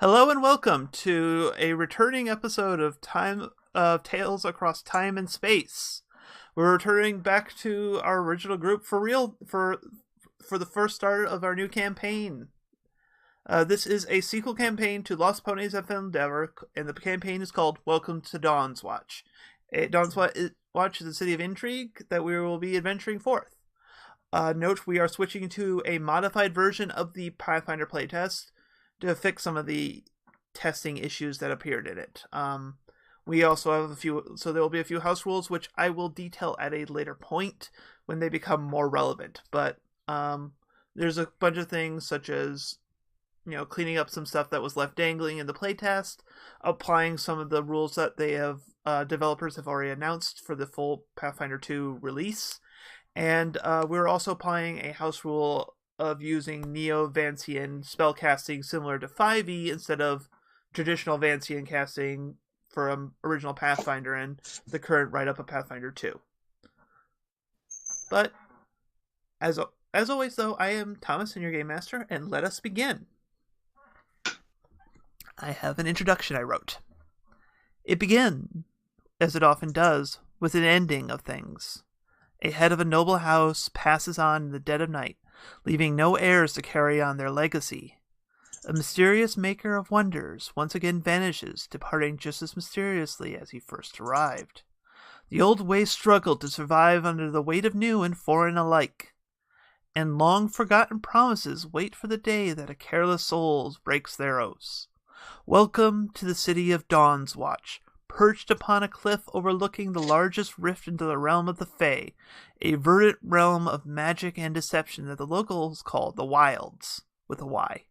Hello and welcome to a returning episode of Tales Across Time and Space. We're returning back to our original group for real for the first start of our new campaign. This is a sequel campaign to Lost Ponies of Endeavor, and the campaign is called Welcome to Dawn's Watch. Dawn's Watch is a city of intrigue that we will be adventuring forth. Note we are switching to a modified version of the Pathfinder playtest to fix some of the testing issues that appeared in it. We also have a few, so there will be a few house rules, which I will detail at a later point when they become more relevant. But there's a bunch of things such as, cleaning up some stuff that was left dangling in the playtest, applying some of the rules that they have, developers have already announced for the full Pathfinder 2 release. And we're also applying a house rule of using Neo-Vancian spellcasting similar to 5e instead of traditional Vancian casting from original Pathfinder and the current write-up of Pathfinder 2. But, as always though, I am Thomas and your Game Master, and let us begin. I have an introduction I wrote. It begins, as it often does, with an ending of things. A head of a noble house passes on in the dead of night, leaving no heirs to carry on their legacy. A mysterious maker of wonders once again vanishes, departing just as mysteriously as he first arrived. The old ways struggle to survive under the weight of new and foreign alike, and long-forgotten promises wait for the day that a careless soul breaks their oaths. Welcome to the city of Dawn's Watch, perched upon a cliff overlooking the largest rift into the realm of the Fae, a verdant realm of magic and deception that the locals call the Wilds, with a Y.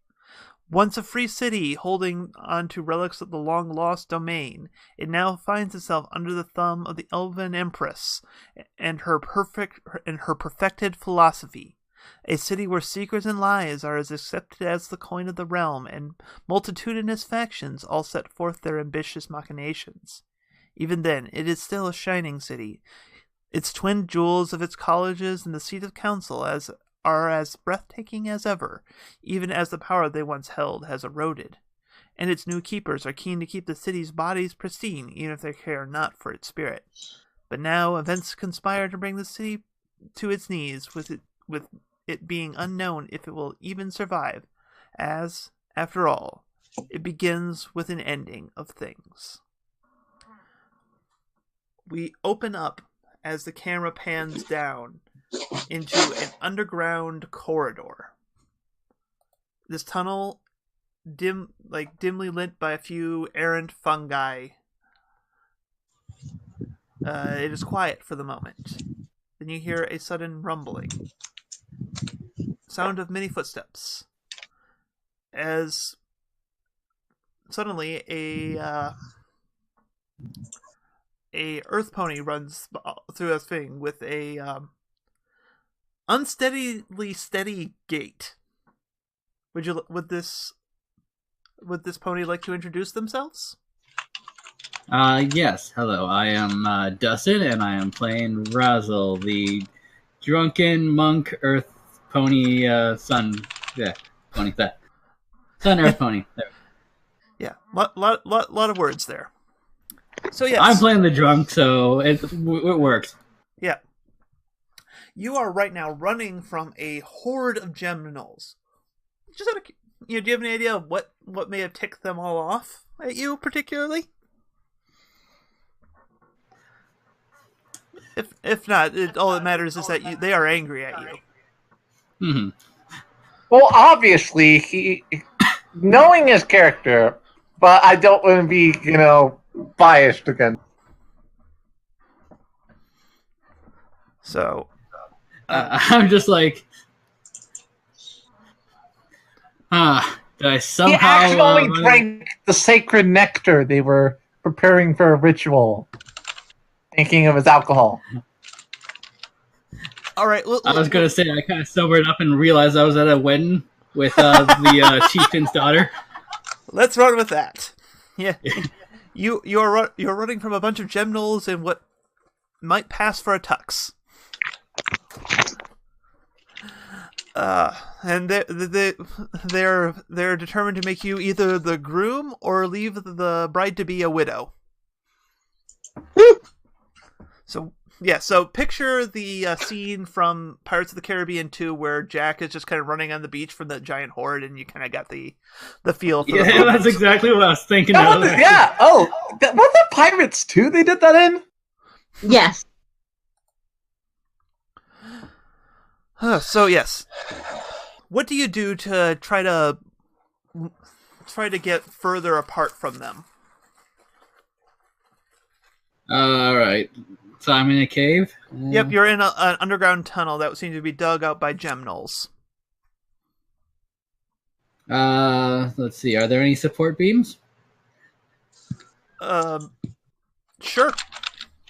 Once a free city holding on to relics of the long-lost domain, it now finds itself under the thumb of the Elven Empress and her perfected philosophy. A city where secrets and lies are as accepted as the coin of the realm, and multitudinous factions all set forth their ambitious machinations. Even then, it is still a shining city. Its twin jewels of its colleges and the seat of council are as breathtaking as ever, even as the power they once held has eroded. And its new keepers are keen to keep the city's bodies pristine, even if they care not for its spirit. But now events conspire to bring the city to its knees, with it being unknown if it will even survive, as, after all, it begins with an ending of things. We open up as the camera pans down into an underground corridor. This tunnel, dimly lit by a few errant fungi. It is quiet for the moment. Then you hear a sudden rumbling. Sound of many footsteps. As suddenly a earth pony runs through a thing with a unsteadily steady gait. Would this pony like to introduce themselves? Yes. Hello, I am Dustin, and I am playing Razzle, the drunken monk earth pony sun. Yeah, pony that. Sun earth pony. There. Yeah, lot of words there. So yes, I'm playing the drunk, so it works. Yeah. You are right now running from a horde of Geminols. Just do you have any idea of what may have ticked them all off at you particularly? If not, all that matters is that they are angry at you. Mm-hmm. Well, obviously, knowing his character, but I don't want to be, biased again. So, I'm just like, did I somehow... He actually drank the sacred nectar they were preparing for a ritual, thinking of his alcohol. All right. I was going to say, I kind of sobered up and realized I was at a wedding with the chieftain's daughter. Let's run with that. Yeah. You're running from a bunch of Geminols in what might pass for a tux. And they're determined to make you either the groom or leave the bride to be a widow. So picture the scene from Pirates of the Caribbean 2 where Jack is just kind of running on the beach from the giant horde, and you kind of got the feel for the moment. That's exactly what I was thinking. Yeah. Oh, was that Pirates 2 they did that in? Yes. So yes, what do you do to try to get further apart from them? All right. So I'm in a cave? Yep, you're in an underground tunnel that seems to be dug out by gem knolls. Let's see. Are there any support beams? Sure.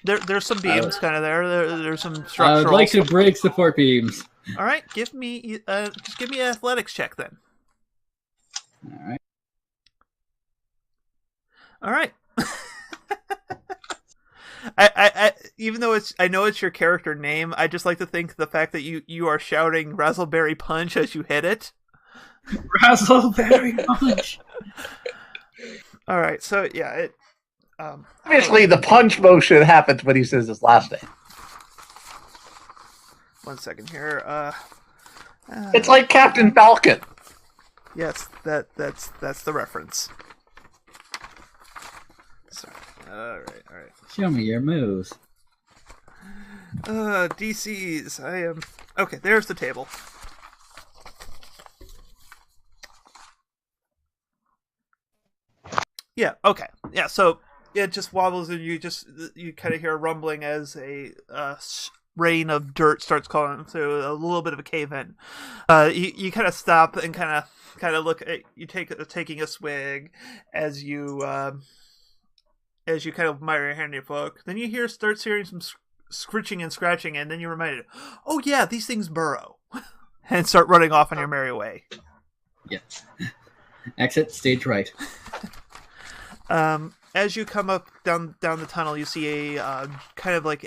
There's some beams kind of there. There's some structural. I would like to break support beams. All right, just give me an athletics check then. All right. I even though I know it's your character name, I just like to think the fact that you are shouting Razzleberry Punch as you hit it. Razzleberry Punch. All right, so yeah, it. Obviously, the punch motion happens when he says his last name. 1 second here. It's like Captain Falcon. Yes, that's the reference. Sorry. All right. Show me your moves. DCs. I am okay. There's the table. Yeah. Okay. Yeah. So it just wobbles, and you kind of hear a rumbling as a rain of dirt starts calling through a little bit of a cave in. You kind of stop and kind of look at you taking a swig as you kind of admire your handy book. Then you start hearing some scritching and scratching, and then you're reminded, oh yeah, these things burrow, and start running off on your merry way. Yeah. Exit stage right. As you come up down the tunnel, you see a kind of like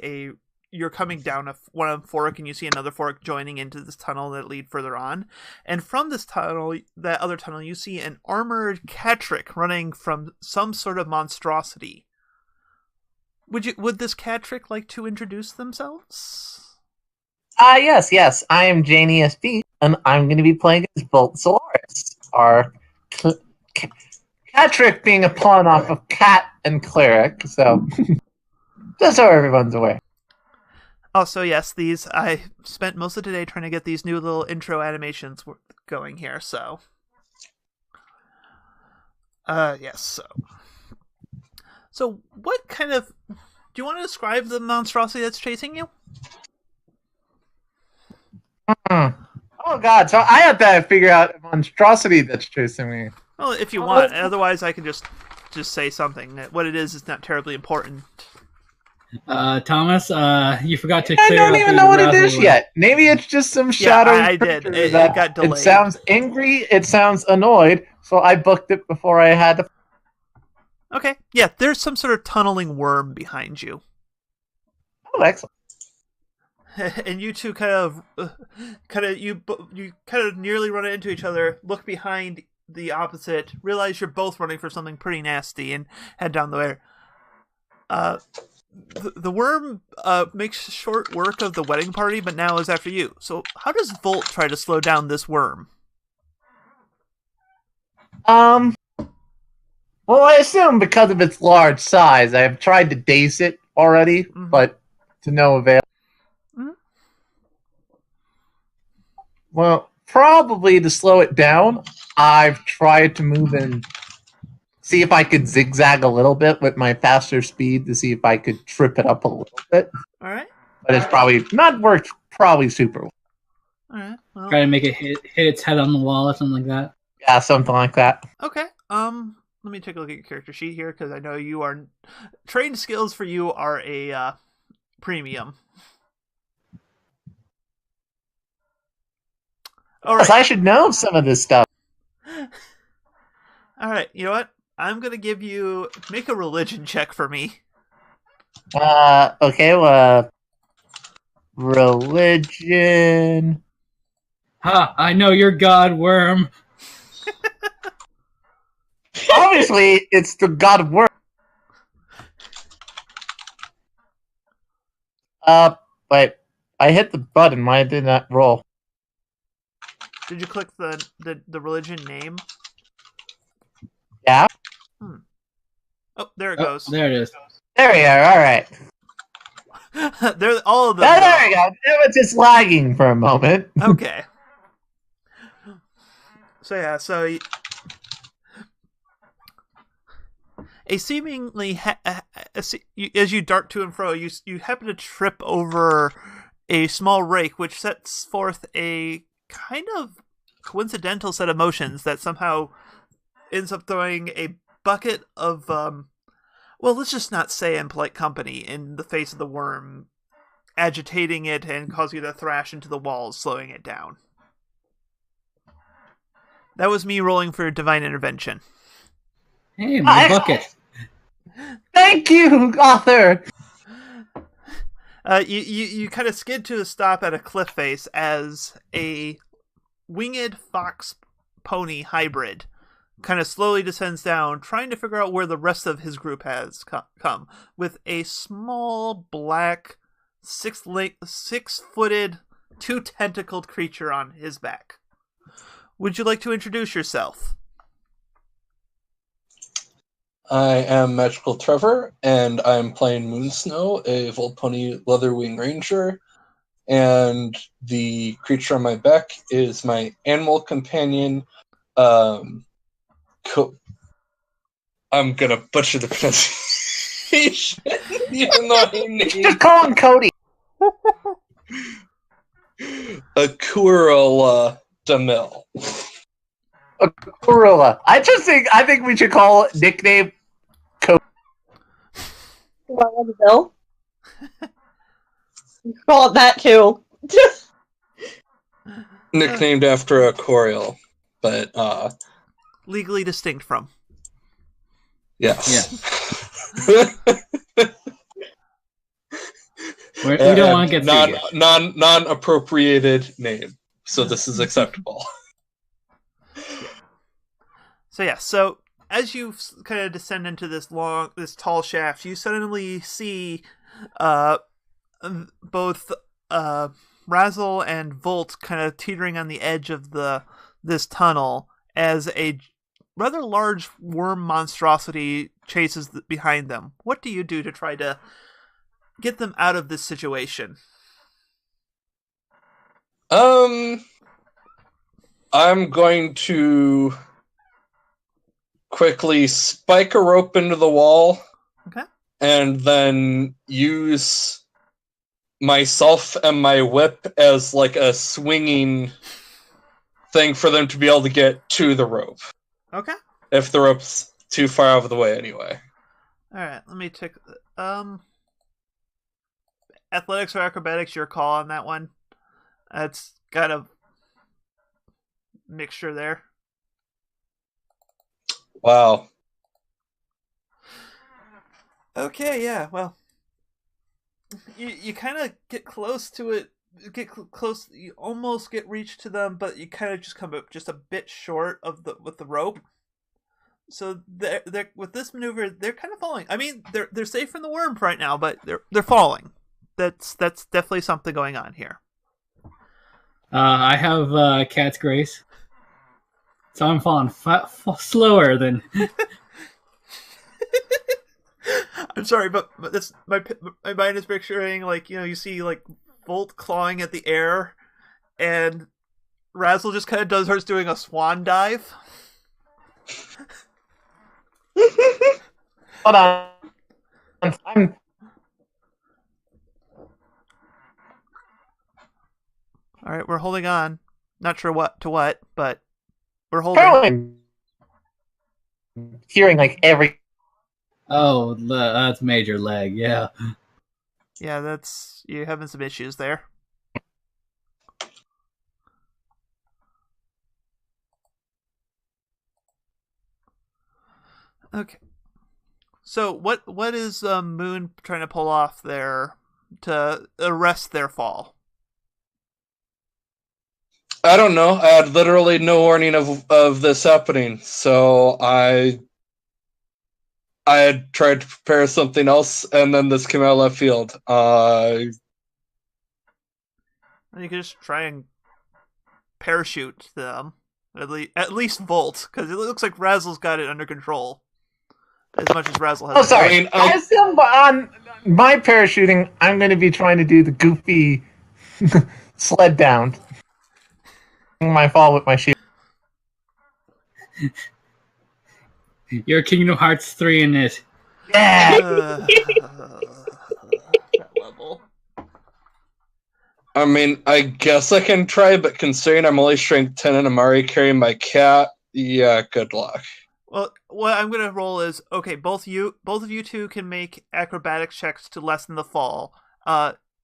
you're coming down one fork, and you see another fork joining into this tunnel that lead further on. And from this tunnel, that other tunnel, you see an armored Catrick running from some sort of monstrosity. Would this Catrick like to introduce themselves? Yes. I am Janie SB, and I'm going to be playing as Bolt Solaris, our Catrick being a pun off of cat and cleric, so just so everyone's aware. Also, yes, I spent most of today trying to get these new little intro animations going here, so. Yes, So, what kind of. Do you want to describe the monstrosity that's chasing you? Oh, God, so I have to figure out a monstrosity that's chasing me. Well, if you want. Otherwise, I can just say something. What it is not terribly important. Thomas, you forgot to I clear don't up even the know what it is Razzle- yet. Maybe it's just some shadow. I did. It got delayed. It sounds angry. It sounds annoyed. So I booked it before I had to. Okay. Yeah, there's some sort of tunneling worm behind you. Oh, excellent. And you two you nearly run into each other, look behind the opposite, realize you're both running for something pretty nasty, and head down the way. The worm makes short work of the wedding party, but now is after you. So how does Volt try to slow down this worm? Well, I assume because of its large size, I have tried to daze it already, but to no avail. Mm-hmm. Well, probably to slow it down, I've tried to move in, see if I could zigzag a little bit with my faster speed to see if I could trip it up a little bit. All right. But it's probably not worked super well. All right. Well, Try to make it hit its head on the wall or something like that. Yeah, something like that. okay. Let me take a look at your character sheet here, because I know you are trained skills for you are a premium. All right. Yes, I should know some of this stuff. All right. You know what? I'm gonna give you make a religion check for me. Okay, well, religion. Ha! I know your god, worm. Obviously, it's the god of work. But I hit the button. Why did that roll? Did you click the religion name? Yeah. Oh, there it Oh, goes. there it is. There we are. All right. There, all of them. Oh, there we go. It was just lagging for a moment. Okay. So yeah, a seemingly as you dart to and fro, you happen to trip over a small rake, which sets forth a kind of coincidental set of motions that somehow ends up throwing a bucket of well, let's just not say in polite company in the face of the worm, agitating it and causing it to thrash into the walls, slowing it down. That was me rolling for divine intervention. Hey, my bucket. Thank you, author. You kind of skid to a stop at a cliff face as a winged fox pony hybrid kind of slowly descends down, trying to figure out where the rest of his group has come, with a small black 6-footed 2-tentacled creature on his back. Would you like to introduce yourself? I am Magical Trevor, and I'm playing Moonsnow, a Volpony Leatherwing Ranger, and the creature on my back is my animal companion. I'm gonna butcher the pronunciation, even though I named Just call him Cody. a Kurala Demil. Gorilla. I think we should call it nickname Cody. Well, Bill. You call it that too. Nicknamed after a Corial, but Legally distinct from. yes. We don't want to get too non-appropriated name, so this is acceptable. So yeah, so as you kind of descend into this tall shaft, you suddenly see both Razzle and Volt kind of teetering on the edge of this tunnel as a rather large worm monstrosity chases behind them. What do you do to try to get them out of this situation? I'm going to quickly spike a rope into the wall. Okay. And then use myself and my whip as like a swinging thing for them to be able to get to the rope. Okay. If the rope's too far out of the way anyway. Alright, let me take athletics or acrobatics, your call on that one. It's got a mixture there. Wow. Okay, yeah, well, you kind of get close to it, close, you almost get reach to them, but you kind of just come up just a bit short of with the rope. So they're with this maneuver, they're kind of falling. I mean, they're safe from the worm right now, but they're falling. That's definitely something going on here. I have Cat's Grace, so I'm falling slower than. I'm sorry, but that's my mind is picturing, like, you see like Volt clawing at the air, and Razzle just kind of starts doing a swan dive. Hold on. I'm All right, we're holding on. Not sure what, but we're holding. currently hearing like every. Oh, that's major lag. Yeah. Yeah, you're having some issues there. Okay. So what is Moon trying to pull off there to arrest their fall? I don't know. I had literally no warning of this happening, so I had tried to prepare something else, and then this came out of left field. You could just try and parachute them. At least Volt, because it looks like Razzle's got it under control. As much as Razzle has. Oh, sorry. I assume on my parachuting, I'm going to be trying to do the goofy sled down. My fall with my shield. You're Kingdom Hearts 3 in it. Yeah! That level. I mean, I guess I can try, but considering I'm only strength 10 and I'm already carrying my cat, yeah, good luck. Well, what I'm gonna roll is okay. Both of you two can make acrobatics checks to lessen the fall.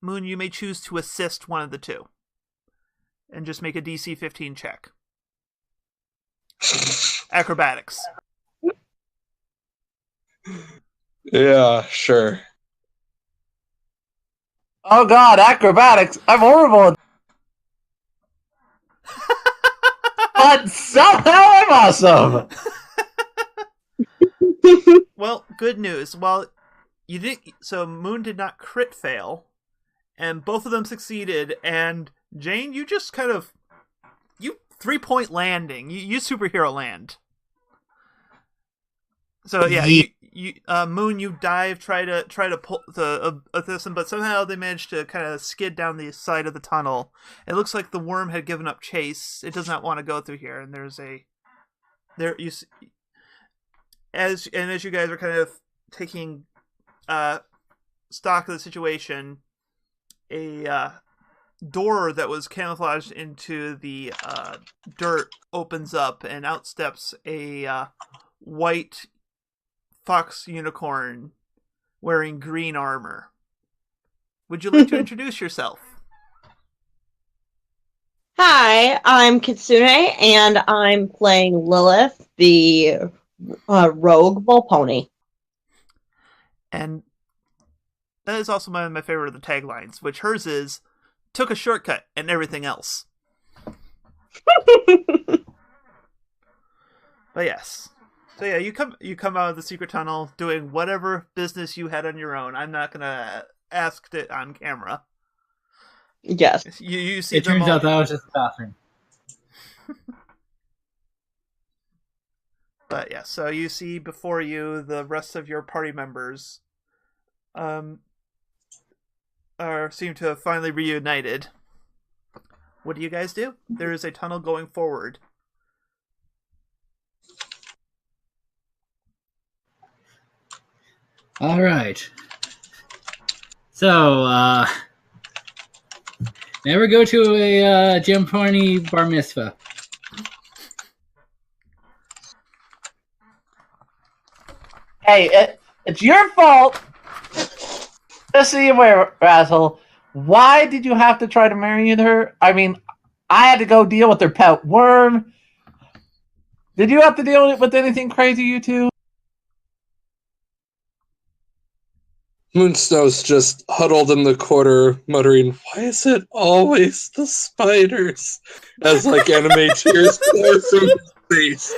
Moon, you may choose to assist one of the two, and just make a DC 15 check. Acrobatics. Yeah, sure. Oh god, acrobatics! I'm horrible! But somehow I'm awesome! Well, good news. Well, you did. So Moon did not crit fail, and both of them succeeded. And Jane, you just kind of 3-point landing. You superhero land. So yeah, you Moon, you dive, try to pull this, but somehow they managed to kind of skid down the side of the tunnel. It looks like the worm had given up chase. It does not want to go through here, and as you guys are kind of taking stock of the situation, a door that was camouflaged into the dirt opens up, and out steps a white fox unicorn wearing green armor. Would you like to introduce yourself? Hi, I'm Kitsune, and I'm playing Lilith, the rogue Volpony. And that is also my favorite of the taglines, which hers is, took a shortcut and everything else. But yes. So yeah, you come out of the secret tunnel doing whatever business you had on your own. I'm not gonna ask it on camera. Yes. You see. It turns out that was just the bathroom. But yeah, so you see before you the rest of your party members seem to have finally reunited. What do you guys do? There is a tunnel going forward. All right. So, never go to a Jim Pony bar mitzvah. Hey, it's your fault! Just so you're aware, Razzle, why did you have to try to marry her? I mean, I had to go deal with their pet worm. Did you have to deal with anything crazy, you two? Moonsnow's just huddled in the corner, muttering, "Why is it always the spiders?" As like anime tears pour from his face.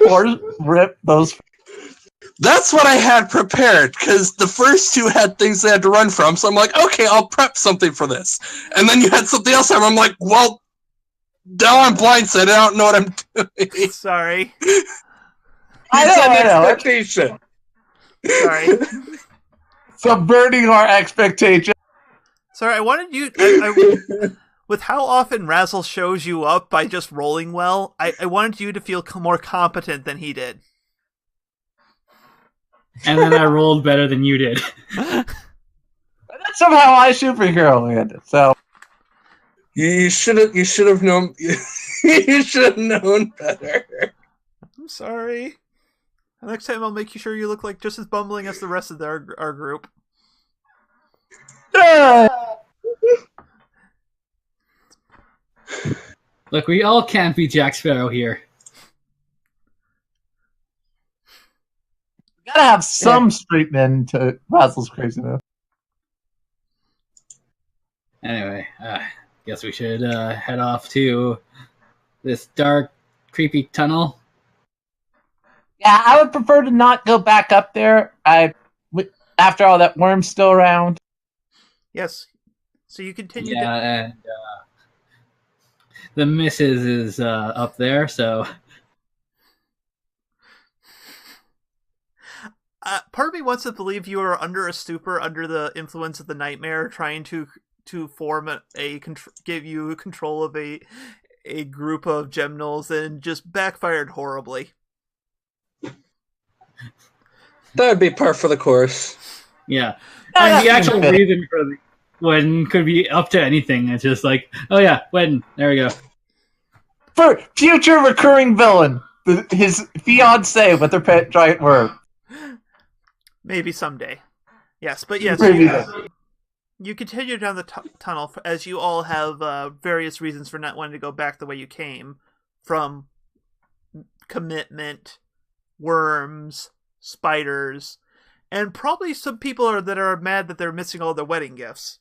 Or rip those. That's what I had prepared, because the first two had things they had to run from, so I'm like, okay, I'll prep something for this. And then you had something else, and I'm like, well, now I'm blindsided, I don't know what I'm doing. Sorry. I know. Expectation. Sorry. Subverting our expectations. Sorry, I wanted you... with how often Razzle shows you up by just rolling well, I wanted you to feel more competent than he did. And then I rolled better than you did. Somehow I superhero landed, so... You should have known... you should have known better. I'm sorry. Next time I'll make sure you look like just as bumbling as the rest of our group. Look, we all can't be Jack Sparrow here. Gotta have some street men to Razzle's craziness. Anyway, guess we should head off to this dark, creepy tunnel. Yeah, I would prefer to not go back up there. After all, that worm's still around. Yes. So you continue. Yeah, and the missus is up there, so Part of me wants to believe you are under a stupor, under the influence of the nightmare, trying to form give you control of a group of gemnals, and just backfired horribly. That would be par for the course. yeah. And the actual reason for the wedding could be up to anything. It's just like, oh yeah, wedding. There we go. For future recurring villain, his fiance with her pet giant worm. Maybe someday. Yes, but yes, you continue down the tunnel as you all have various reasons for not wanting to go back the way you came, from commitment, worms, spiders, and probably some people that are mad that they're missing all their wedding gifts.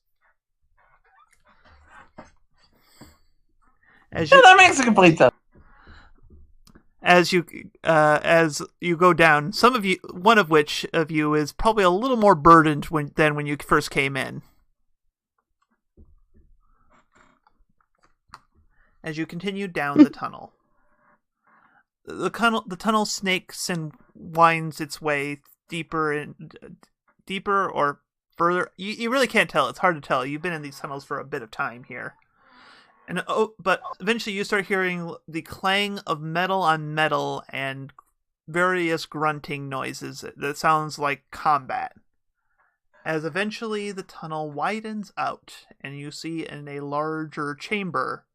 That makes a complete sense. As you go down, one of which of you is probably a little more burdened than when you first came in. As you continue down the tunnel, the tunnel snakes and winds its way deeper or further. You really can't tell. It's hard to tell. You've been in these tunnels for a bit of time here. But eventually you start hearing the clang of metal on metal and various grunting noises that sounds like combat. As eventually the tunnel widens out and you see in a larger chamber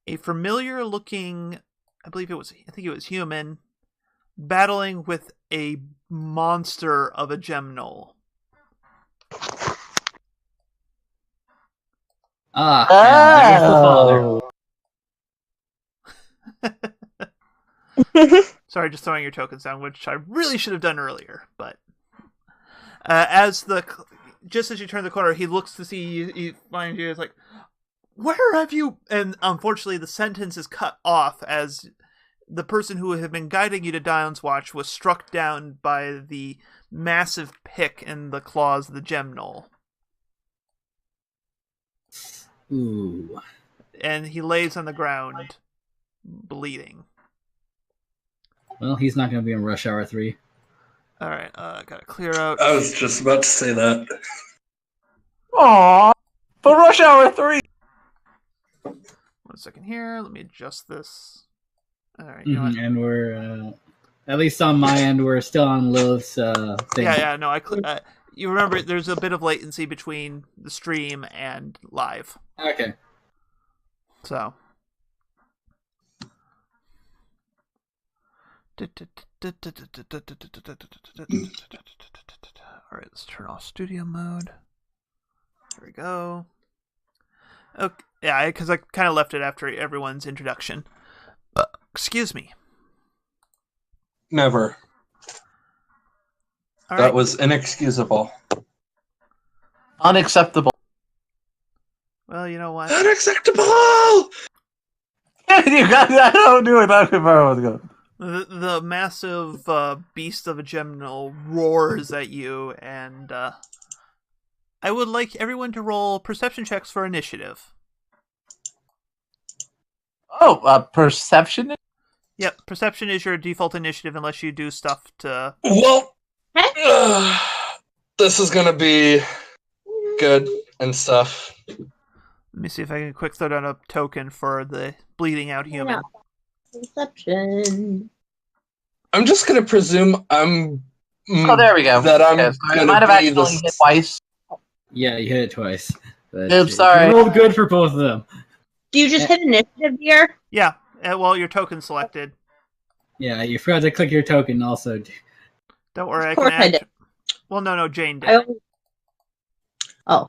a familiar looking, I think it was human, battling with a monster of a gemnol. And there's the father. Sorry, just throwing your tokens down, which I really should have done earlier. But just as you turn the corner, he looks to see you. He finds you. It's like, where have you? And unfortunately, the sentence is cut off as the person who had been guiding you to Dion's Watch was struck down by the massive pick in the claws of the gemnol. Ooh. And he lays on the ground, bleeding. Well, he's not going to be in Rush Hour 3. Alright, gotta clear out. I was just about to say that. Aww. But Rush Hour 3! 1 second here, let me adjust this. Alright, you know what? And we're, at least on my end, we're still on Lilith's thing. Yeah, no, you remember there's a bit of latency between the stream and live. Okay. So. Alright, let's turn off studio mode. There we go. Okay, yeah, because I kind of left it after everyone's introduction. Excuse me. Never. All That right. was inexcusable. Unacceptable. Well, you know what? Unacceptable! You guys, I don't do it. That's where I was going. The massive beast of a gemnol roars at you, and I would like everyone to roll perception checks for initiative. Oh, perception? Yep, perception is your default initiative unless you do stuff to... Well, this is gonna be good and stuff. Let me see if I can quick throw down a token for the bleeding out human. Perception. I'm just gonna presume I'm. Oh, there we go. That I'm Yes, I gonna might have be actually hit twice. Yeah, you hit it twice. But Oops, sorry. You rolled good for both of them. Do you just hit initiative here? Yeah, well, your token selected. Yeah, you forgot to click your token also. Don't worry, Of I course can I add... did. Well, no, Jane did. Oh.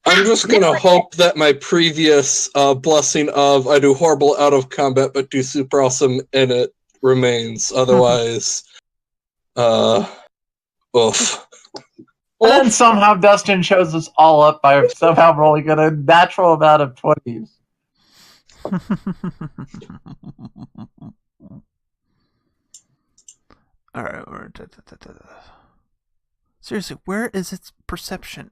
I'm just gonna hope that my previous blessing of I do horrible out of combat but do super awesome in it remains. Otherwise, oof. And then Oof. somehow Dustin shows us all up by somehow rolling a natural amount of 20s. All right. Seriously, where is its perception?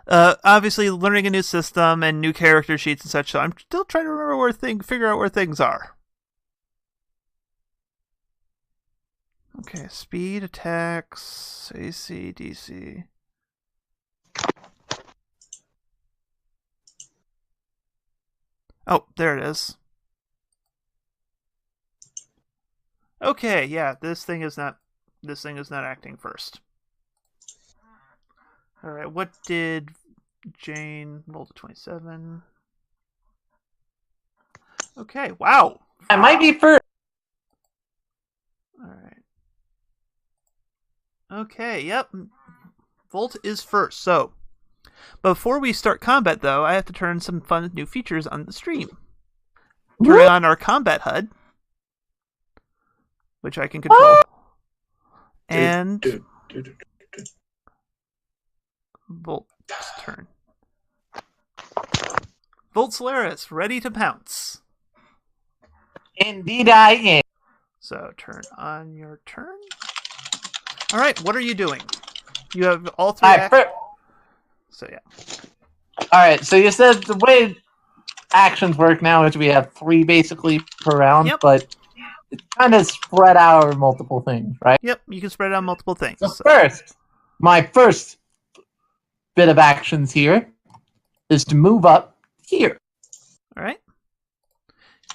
Obviously, learning a new system and new character sheets and such. So I'm still trying to remember figure out where things are. Okay, speed, attacks, AC, DC. Oh, there it is. Okay, yeah, this thing is not acting first. All right, what did Jane roll to 27? Okay, wow. I might be first. All right. Okay, yep. Volt is first. So, before we start combat, though, I have to turn some fun new features on the stream. Turn on our combat HUD, which I can control. And Volt's turn. Volt Solaris, ready to pounce. Indeed I am. So, turn on your turn. All right, what are you doing? You have all three actions. So, yeah. Alright, so you said the way actions work now is we have 3 basically per round, Yep. but it's kind of spread out over multiple things, right? Yep, you can spread it on multiple things. So first, my first bit of actions here is to move up here. All right.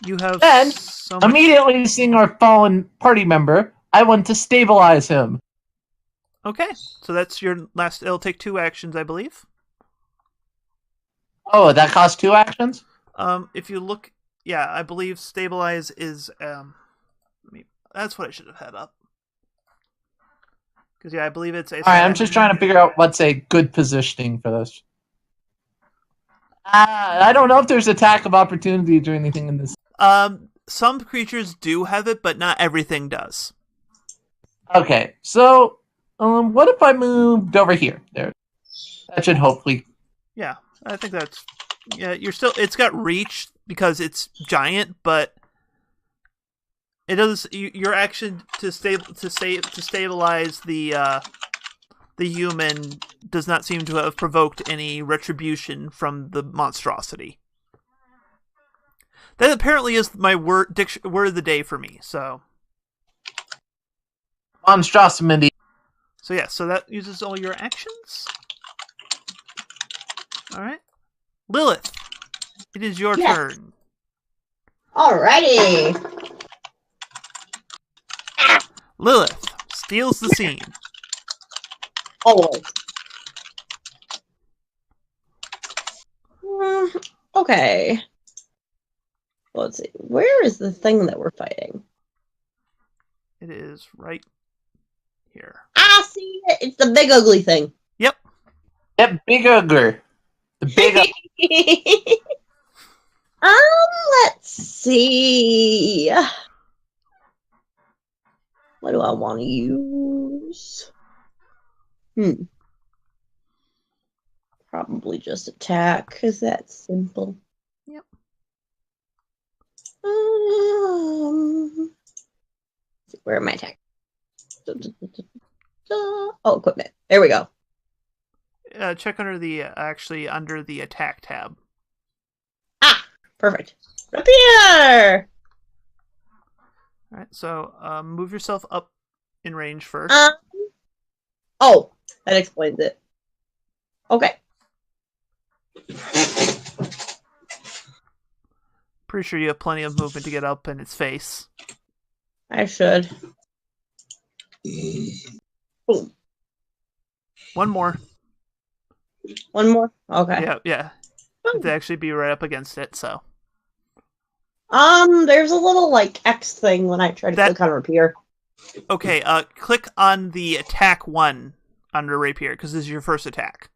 You have Then, so much... Immediately seeing our fallen party member, I want to stabilize him. Okay, so that's your last... It'll take 2 actions, I believe. Oh, that costs 2 actions? If you look... Yeah, I believe stabilize is... that's what I should have had up. Because, yeah, I believe it's... Alright, I'm just trying to figure out what's a good positioning for this. I don't know if there's attack of opportunity or anything in this. Some creatures do have it, but not everything does. Okay, so what if I moved over here? There, that should hopefully. Yeah, I think that's... Yeah, you're still... It's got reach because it's giant, but it does... Your action to stabilize the human does not seem to have provoked any retribution from the monstrosity. That apparently is my word of the day for me. So Monstrosity. So yeah, so that uses all your actions. All right, Lilith, it is your turn. Alrighty. Lilith steals the scene. Always. Okay. Let's see. Where is the thing that we're fighting? It is right here. I see it. It's the big ugly thing. Yep. Yep, big ogre. The big. Let's see. What do I want to use? Probably just attack, because that's simple. Yep. Where am I attack? Oh, equipment. There we go. Check under the attack tab. Ah, perfect. Rapier! All right, so move yourself up in range first. Oh, that explains it. Okay. Pretty sure you have plenty of movement to get up in its face. I should. Boom. One more. One more? Okay. Yeah. To actually be right up against it, so. There's a little, like, X thing when I try to click on Rapier. Okay, click on the attack 1 under Rapier, because this is your first attack.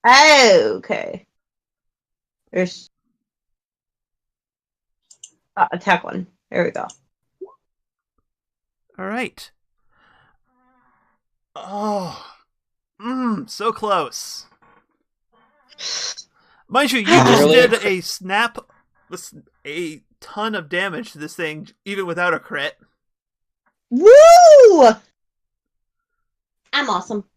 Oh, okay. There's... attack 1. There we go. All right. Oh, So close. Mind you, you Ah. just Really? did a ton of damage to this thing, even without a crit. Woo! I'm awesome.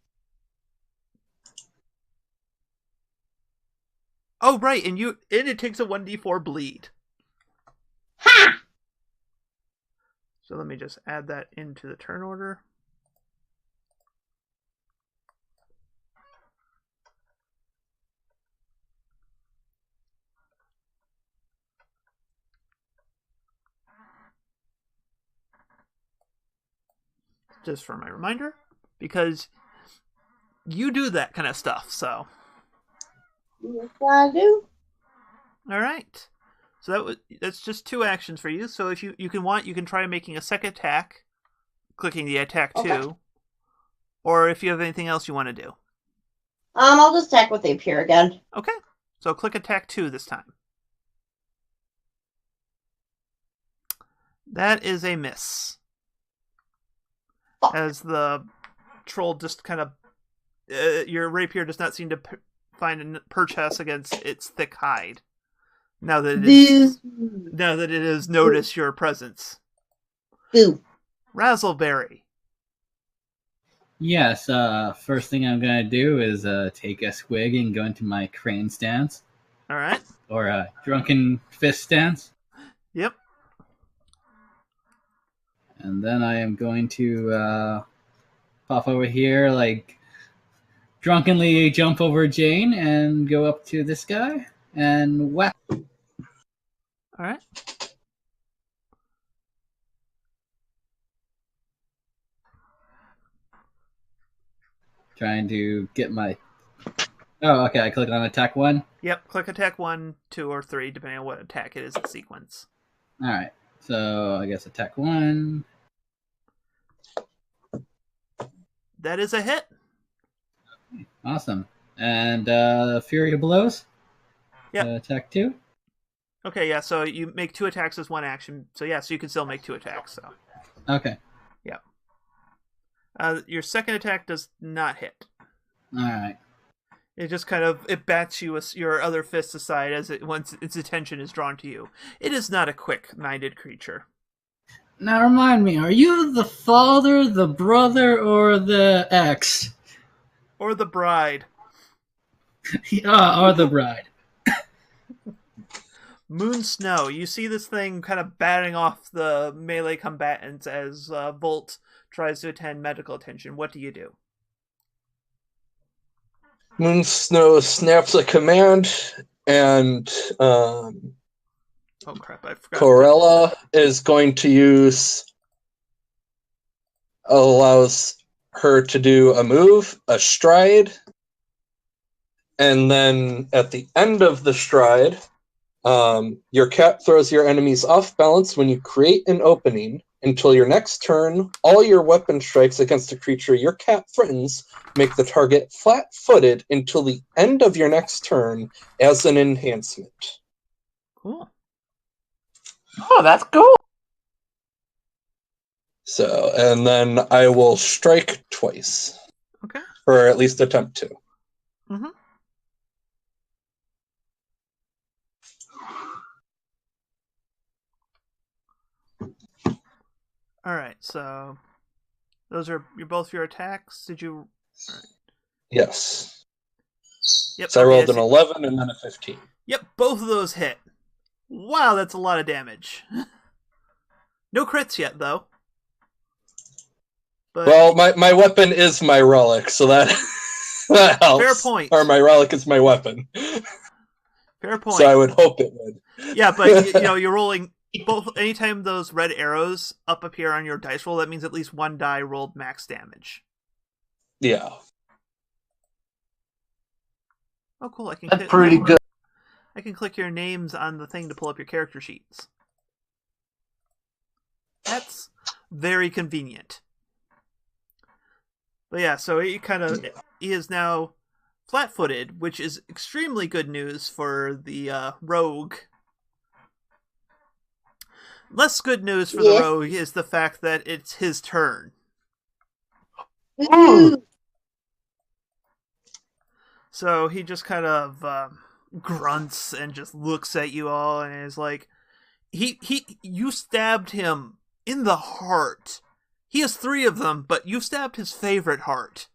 Oh, right, and it takes a 1d4 bleed. Ha! So let me just add that into the turn order. Just for my reminder, because you do that kind of stuff, so. Yes, I do. All right. So that's just 2 actions for you. So if you can try making a second attack, clicking the attack 2, Okay. or if you have anything else you want to do. I'll just attack with the appear again. Okay. So click attack 2 this time. That is a miss. Fuck. As the troll just kind of your rapier does not seem to find a purchase against its thick hide. Now that it has noticed your presence. Boo. Razzleberry. Yes, first thing I'm going to do is take a squig and go into my crane stance. All right. Or a drunken fist stance. Yep. And then I am going to pop over here, like, drunkenly jump over Jane and go up to this guy and whack. All right. Trying to get my... Oh, okay, I click on attack 1. Yep. Click attack 1, 2, or 3, depending on what attack it is in sequence. Alright, so I guess attack 1. That is a hit. Awesome. And Fury of Blows. Yep. Attack 2. Okay, yeah, so you make 2 attacks as 1 action. So yeah, so you can still make 2 attacks. So Okay. your second attack does not hit. Alright. It just kind of bats your other fist aside as once its attention is drawn to you. It is not a quick-minded creature. Now remind me, are you the father, the brother, or the ex? Or the bride. Or the bride. Moon Snow. You see this thing kind of batting off the melee combatants as Volt tries to attend medical attention. What do you do? Moon Snow snaps a command, and Oh crap, I forgot. Corella is going to allows her to do a move, a stride, and then at the end of the stride, your cat throws your enemies off balance when you create an opening. Until your next turn, all your weapon strikes against a creature your cat threatens make the target flat-footed until the end of your next turn as an enhancement. Cool. Oh, that's cool. So, and then I will strike twice. Okay. Or at least attempt to. Mm-hmm. All right, so those are both your attacks. Did you? All right. Yes. Yep. So I okay, rolled an see. 11 and then a 15. Yep, both of those hit. Wow, that's a lot of damage. No crits yet, though. But Well, my weapon is my relic, so that that helps. Fair point. Or my relic is my weapon. Fair point. So I would hope it would. Yeah, but you're rolling both. Anytime those red arrows appear on your dice roll, that means at least 1 die rolled max damage. Yeah. Oh, cool! I can. That's pretty good. I can click your names on the thing to pull up your character sheets. That's very convenient. But yeah, so he is now flat-footed, which is extremely good news for the rogue. Less good news for the rogue is the fact that it's his turn. Ooh. So he just kind of grunts and just looks at you all and is like, you stabbed him in the heart. He has 3 of them, but you stabbed his favorite heart.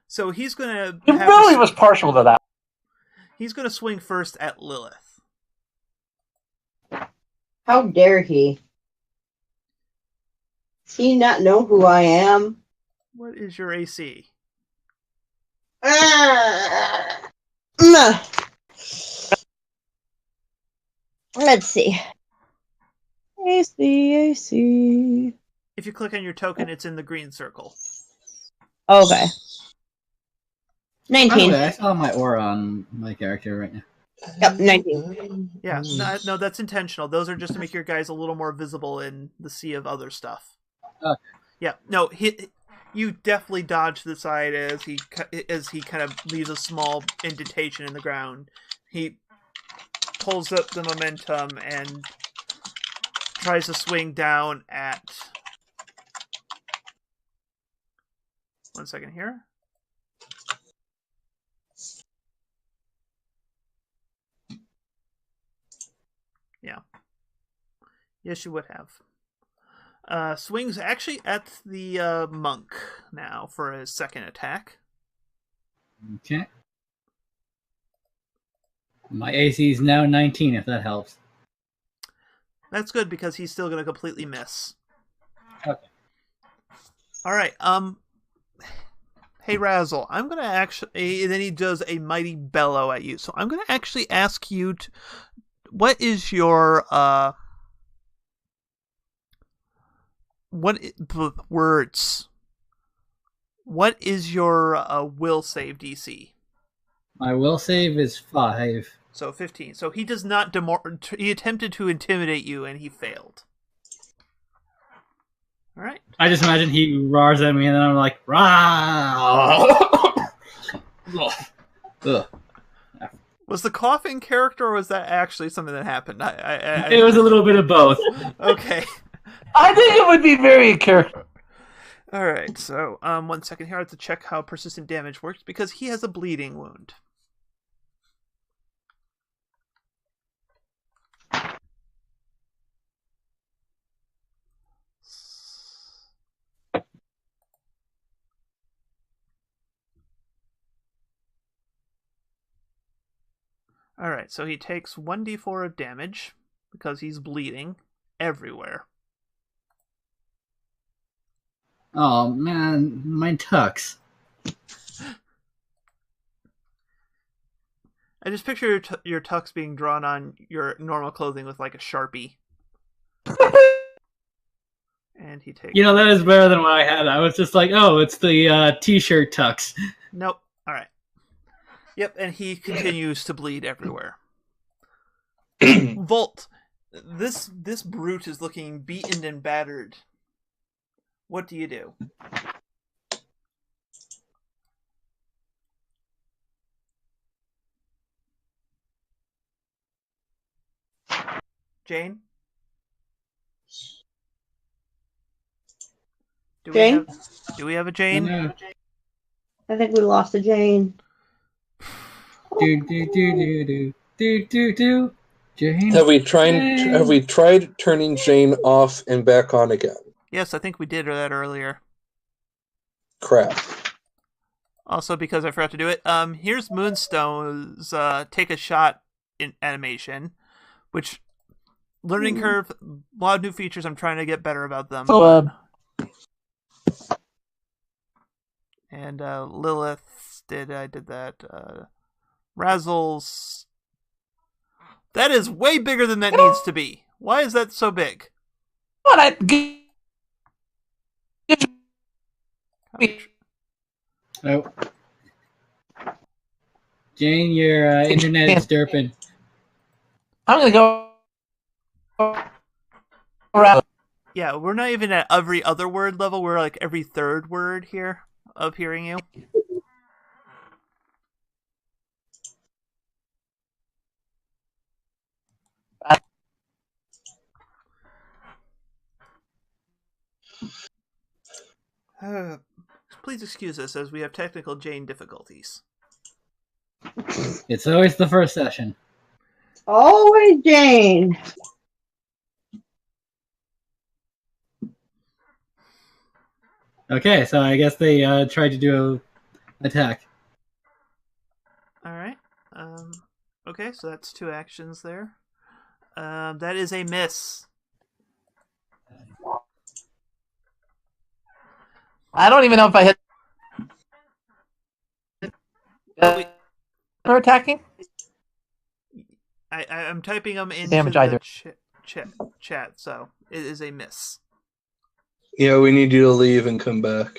So he's gonna. He really was partial to that. He's gonna swing first at Lilith. How dare he? Does he not know who I am? What is your AC? Let's see. AC. If you click on your token, it's in the green circle. Okay. 19. By the way, I saw my aura on my character right now. Yep, 19. Yeah, no, that's intentional. Those are just to make your guys a little more visible in the sea of other stuff. Okay. Yeah, no, you definitely dodge to the side as he kind of leaves a small indentation in the ground. He pulls up the momentum and tries to swing down at... One second here. Yeah. Yes, you would have. Swings actually at the monk now for his second attack. Okay. My AC is now 19, if that helps. That's good because he's still going to completely miss. Okay. All right. Hey Razzle, I'm going to actually... And then he does a mighty bellow at you. So I'm going to actually ask you to... What is your... words? What is your will save DC? My will save is 5. So 15. So he does not he attempted to intimidate you and he failed. All right. I just imagine he roars at me and then I'm like, rah! Ugh. Was the coughing character or was that actually something that happened? It was a little bit of both. Okay. I think it would be very character. All right. So 1 second here. I have to check how persistent damage works because he has a bleeding wound. Alright, so he takes 1d4 of damage because he's bleeding everywhere. Oh man, my tux. I just picture your tux being drawn on your normal clothing with like a Sharpie. And he takes... You know, that is better than what I had. I was just like, oh, it's the t-shirt tux. Nope. Alright. Yep, and he continues to bleed everywhere. Volt, this brute is looking beaten and battered. What do you do? Jane? Do we have a Jane? I think we lost a Jane. Jane. Have we tried turning Jane off and back on again? Yes, I think we did that earlier. Crap. Also, because I forgot to do it, here's Moonstone's take a shot in animation, which learning curve, a lot of new features. I'm trying to get better about them. And Lilith I did that. Razzles. That is way bigger than that needs to be. Why is that so big? What Oh. Jane, your internet is derping. I'm gonna go around. Yeah, we're not even at every other word level. We're like every third word here of hearing you. Please excuse us as we have technical Jane difficulties. It's always the first session. Always Jane. Okay, so I guess they tried to do a attack. All right. Okay, so that's 2 actions there. That is a miss. I don't even know if I hit. Wait, Or attacking? I'm typing them into Damage the either. chat, so it is a miss. Yeah, we need you to leave and come back.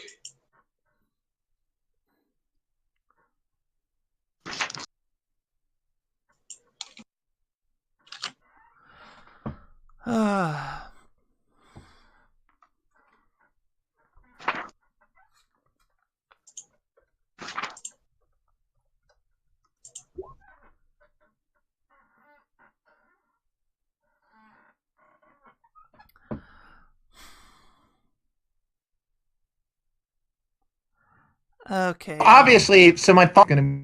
Okay. Obviously, so my thought gonna.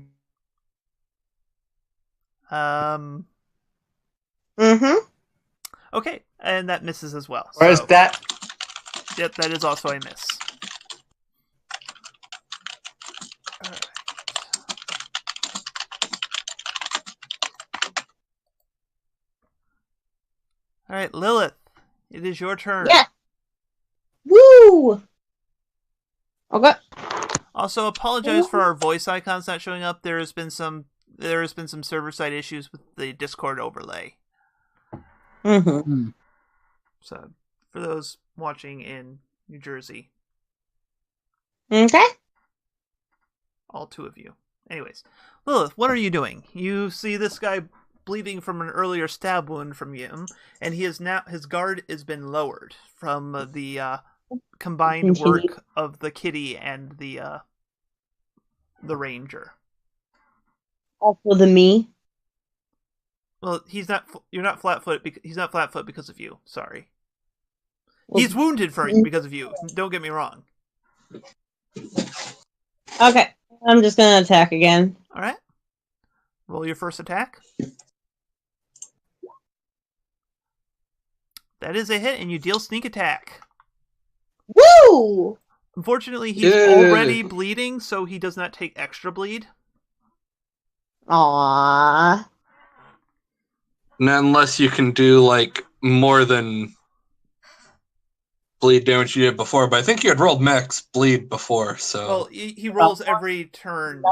Mm-hmm. Okay, and that misses as well. Whereas So, that. yep, that is also a miss. Alright. Alright, Lilith, it is your turn. Yeah. Woo! Okay. Also, apologize for our voice icons not showing up. There has been some server side issues with the Discord overlay. Mm-hmm. So, for those watching in New Jersey, Okay. all 2 of you. Anyways, Lilith, what are you doing? You see this guy bleeding from an earlier stab wound from him, and his guard has been lowered from the combined Continue. work of the kitty and the ranger. Also the me. Well, he's not. You're not flat-footed. He's not flat-footed because of you. Sorry. Well, He's wounded because of you. Don't get me wrong. Okay. I'm just gonna attack again. All right. Roll your first attack. That is a hit, and you deal sneak attack. Woo! Unfortunately, he's Yay. already bleeding, so he does not take extra bleed. Aww. Not unless you can do like more than bleed damage you did before, but I think you had rolled max bleed before, so Well, he rolls every turn.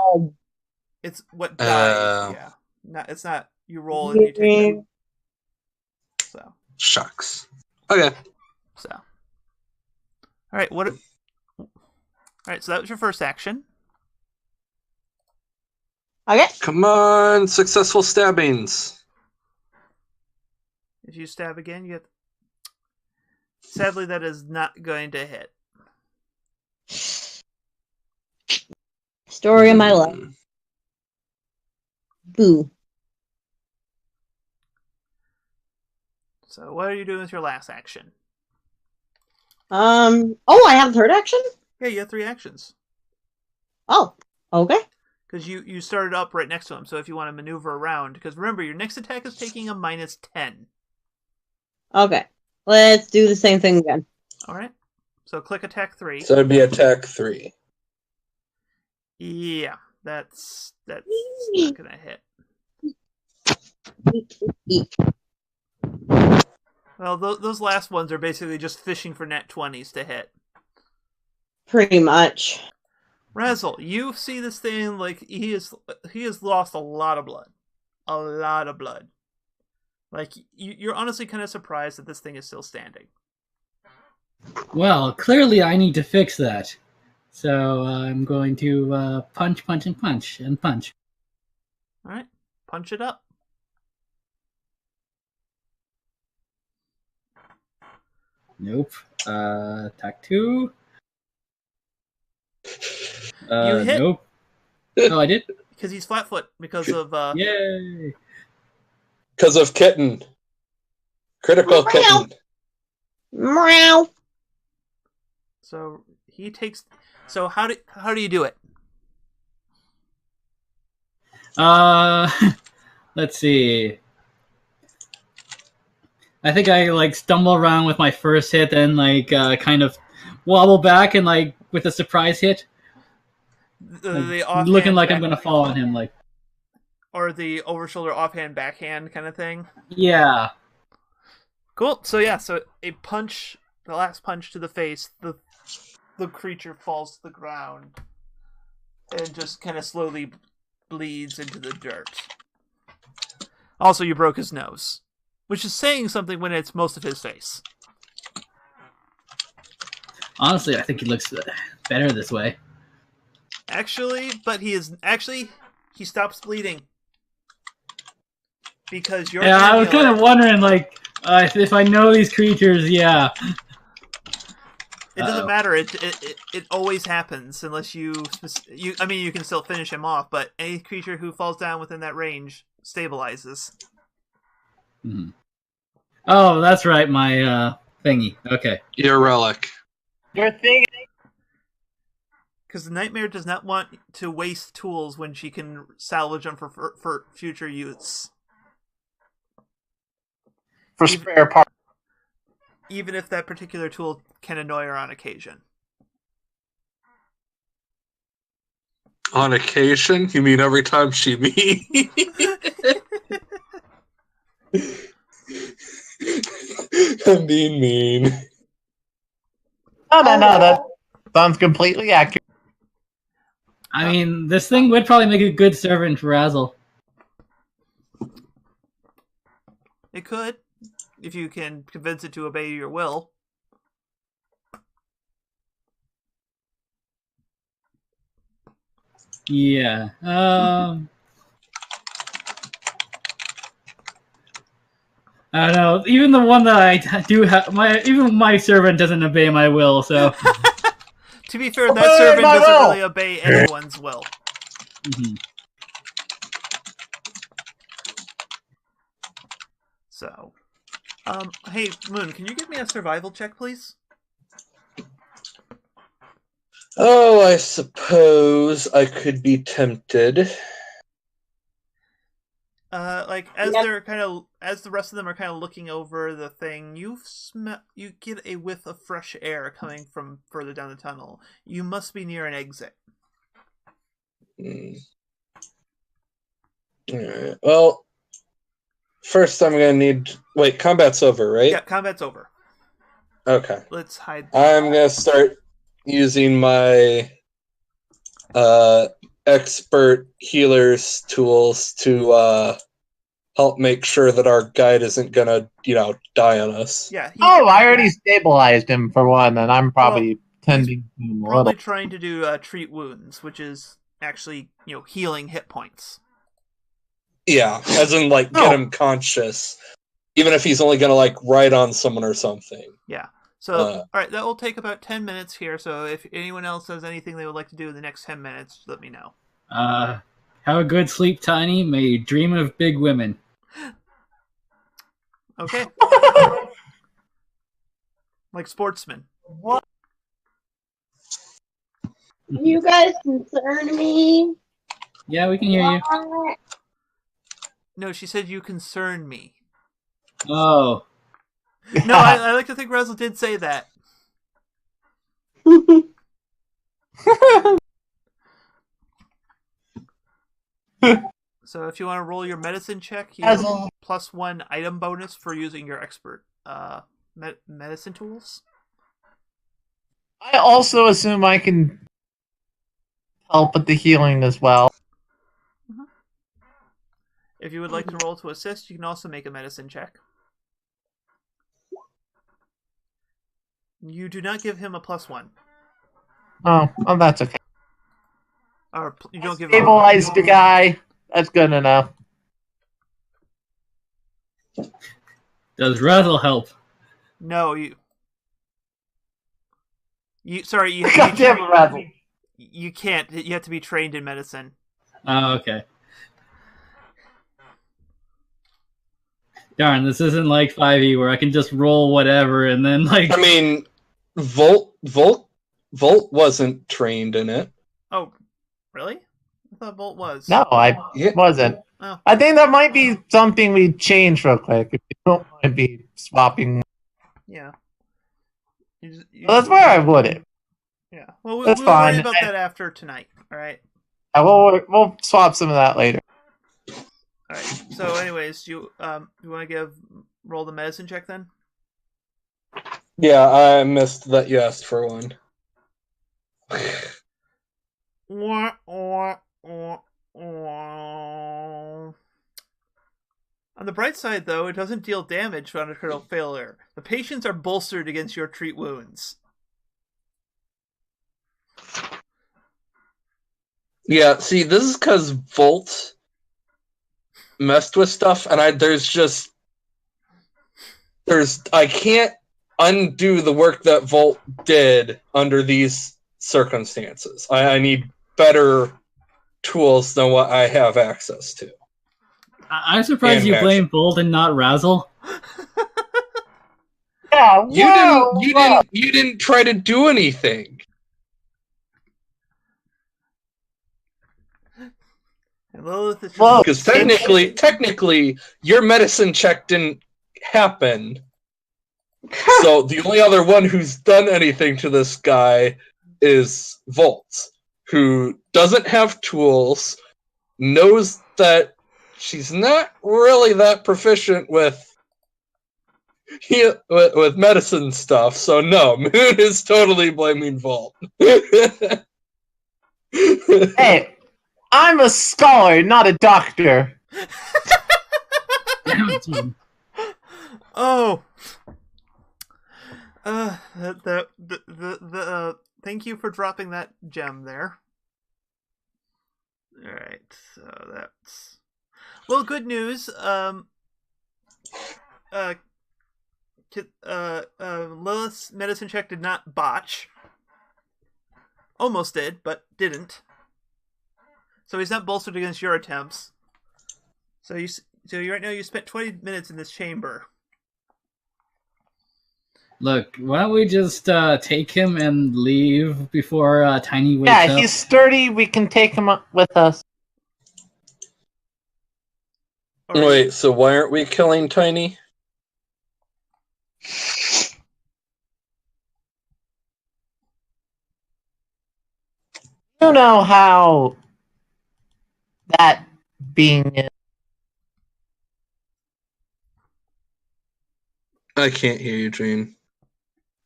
It's what died. Yeah. It's not you roll and you take that. So. shucks. Okay. So. All right. All right. So that was your first action. Okay. Come on, successful stabbings. If you stab again, you get. Sadly, that is not going to hit. Story of my life. Boo. So, what are you doing with your last action? Oh, I have a third action? Yeah, you have 3 actions. Oh, okay. Because you started up right next to him, so if you want to maneuver around, because remember, your next attack is taking a -10. Okay. Let's do the same thing again. Alright. So click attack 3. So it'd be attack 3. Yeah, that's not gonna hit. Well, those last ones are basically just fishing for net 20s to hit. Pretty much. Razzle, you see this thing like he has lost a lot of blood. A lot of blood. Like, you're honestly kind of surprised that this thing is still standing. Well, clearly I need to fix that. So I'm going to punch, punch, and punch, and punch. Alright, punch it up. Nope. Attack 2. You hit. Nope. Oh, I did? Because he's flat-foot because of... Yay! Because of kitten. Critical kitten. Meow. So he takes... So how do you do it? Let's see. I think I like stumble around with my first hit, then kind of wobble back and like with a surprise hit, The looking offhand like I'm back- gonna fall on him. Like, or the over-shoulder offhand backhand kind of thing. yeah. Cool. So yeah, so a punch, the last punch to the face, the creature falls to the ground and just kind of slowly bleeds into the dirt. Also, you broke his nose, which is saying something when it's most of his face. Honestly, I think he looks better this way. Actually, but he stops bleeding. Because you're Yeah, I was kind of wondering, like, if I know these creatures, yeah. It doesn't matter. It always happens unless you. I mean, you can still finish him off, but any creature who falls down within that range stabilizes. Mm-hmm. Oh, that's right, my thingy. Okay. Your relic. Your thing. Because the nightmare does not want to waste tools when she can salvage them for future use. For spare parts. Even if that particular tool can annoy her on occasion. On occasion? You mean every time she meets? I'm being mean. No, that sounds completely accurate. I mean, this thing would probably make a good servant for Razzle. It could, if you can convince it to obey your will. Yeah. I don't know. Even the one that I do have, even my servant doesn't obey my will. So, to be fair, that servant doesn't really obey anyone's will. mm-hmm. So, hey Moon, can you give me a survival check, please? Oh, I suppose I could be tempted. As they're as the rest of them are kind of looking over the thing, you get a whiff of fresh air coming from further down the tunnel. You must be near an exit. Alright, well, first I'm gonna need... Wait, combat's over, right? Yeah, combat's over. Okay. Let's hide. I'm gonna start using my expert healer's tools to help make sure that our guide isn't gonna, die on us. Yeah. I already stabilized him for one, and I'm probably tending to him a probably little. trying to do treat wounds, which is actually healing hit points. Yeah, as in get him conscious, even if he's only gonna ride on someone or something. Yeah. So, all right, that will take about 10 minutes here. So, if anyone else has anything they would like to do in the next 10 minutes, let me know. Have a good sleep, Tiny. May you dream of big women. Okay. Like sportsmen. What? You guys concern me. Yeah, we can hear you. What? No, she said you concern me. Oh. No, I like to think Razzle did say that. So if you want to roll your medicine check, you have a +1 item bonus for using your expert medicine tools. I also assume I can help with the healing as well. Mm-hmm. If you would like to roll to assist, you can also make a medicine check. You do not give him a +1. Oh, well, that's okay. Or you don't give Stabilize the guy. That's good enough. Does Razzle help? No, sorry, you God damn it, Razzle. You can't. You have to be trained in medicine. Oh, okay. Darn, this isn't like 5e where I can just roll whatever and then I mean, Volt wasn't trained in it. Oh, really? thought Bolt was. No, I wasn't. Oh. I think that might be something we change real quick. If you don't mind me swapping. Yeah. Well, that's where I would it. Yeah. Well, we'll That's worry fine. about that after tonight. All right. We'll swap some of that later. All right. So, anyways, you want to roll the medicine check then? Yeah, I missed that you asked for one. On the bright side, though, it doesn't deal damage on a critical failure. The patients are bolstered against your treat wounds. Yeah, see, this is because Volt messed with stuff, and I can't undo the work that Volt did under these circumstances. I need better tools than what I have access to. I'm surprised And you magic. blame Bolt and not Razzle. Yeah, You didn't try to do anything. And Lilith is Well, Because technically, your medicine check didn't happen. So the only other one who's done anything to this guy is Volt, who doesn't have tools, knows that she's not really that proficient with medicine stuff. So no, Moon is totally blaming Volt. Hey, I'm a scholar, not a doctor. Damn it, Tom. Oh. Thank you for dropping that gem there. All right, so that's good news. Lilith's medicine check did not botch. Almost did, but didn't. So he's not bolstered against your attempts. So right now you spent 20 minutes in this chamber. Look, why don't we just take him and leave before Tiny wakes Yeah, up? he's sturdy. We can take him up with us. Wait, so why aren't we killing Tiny? You know how that being is. I can't hear you, Jane.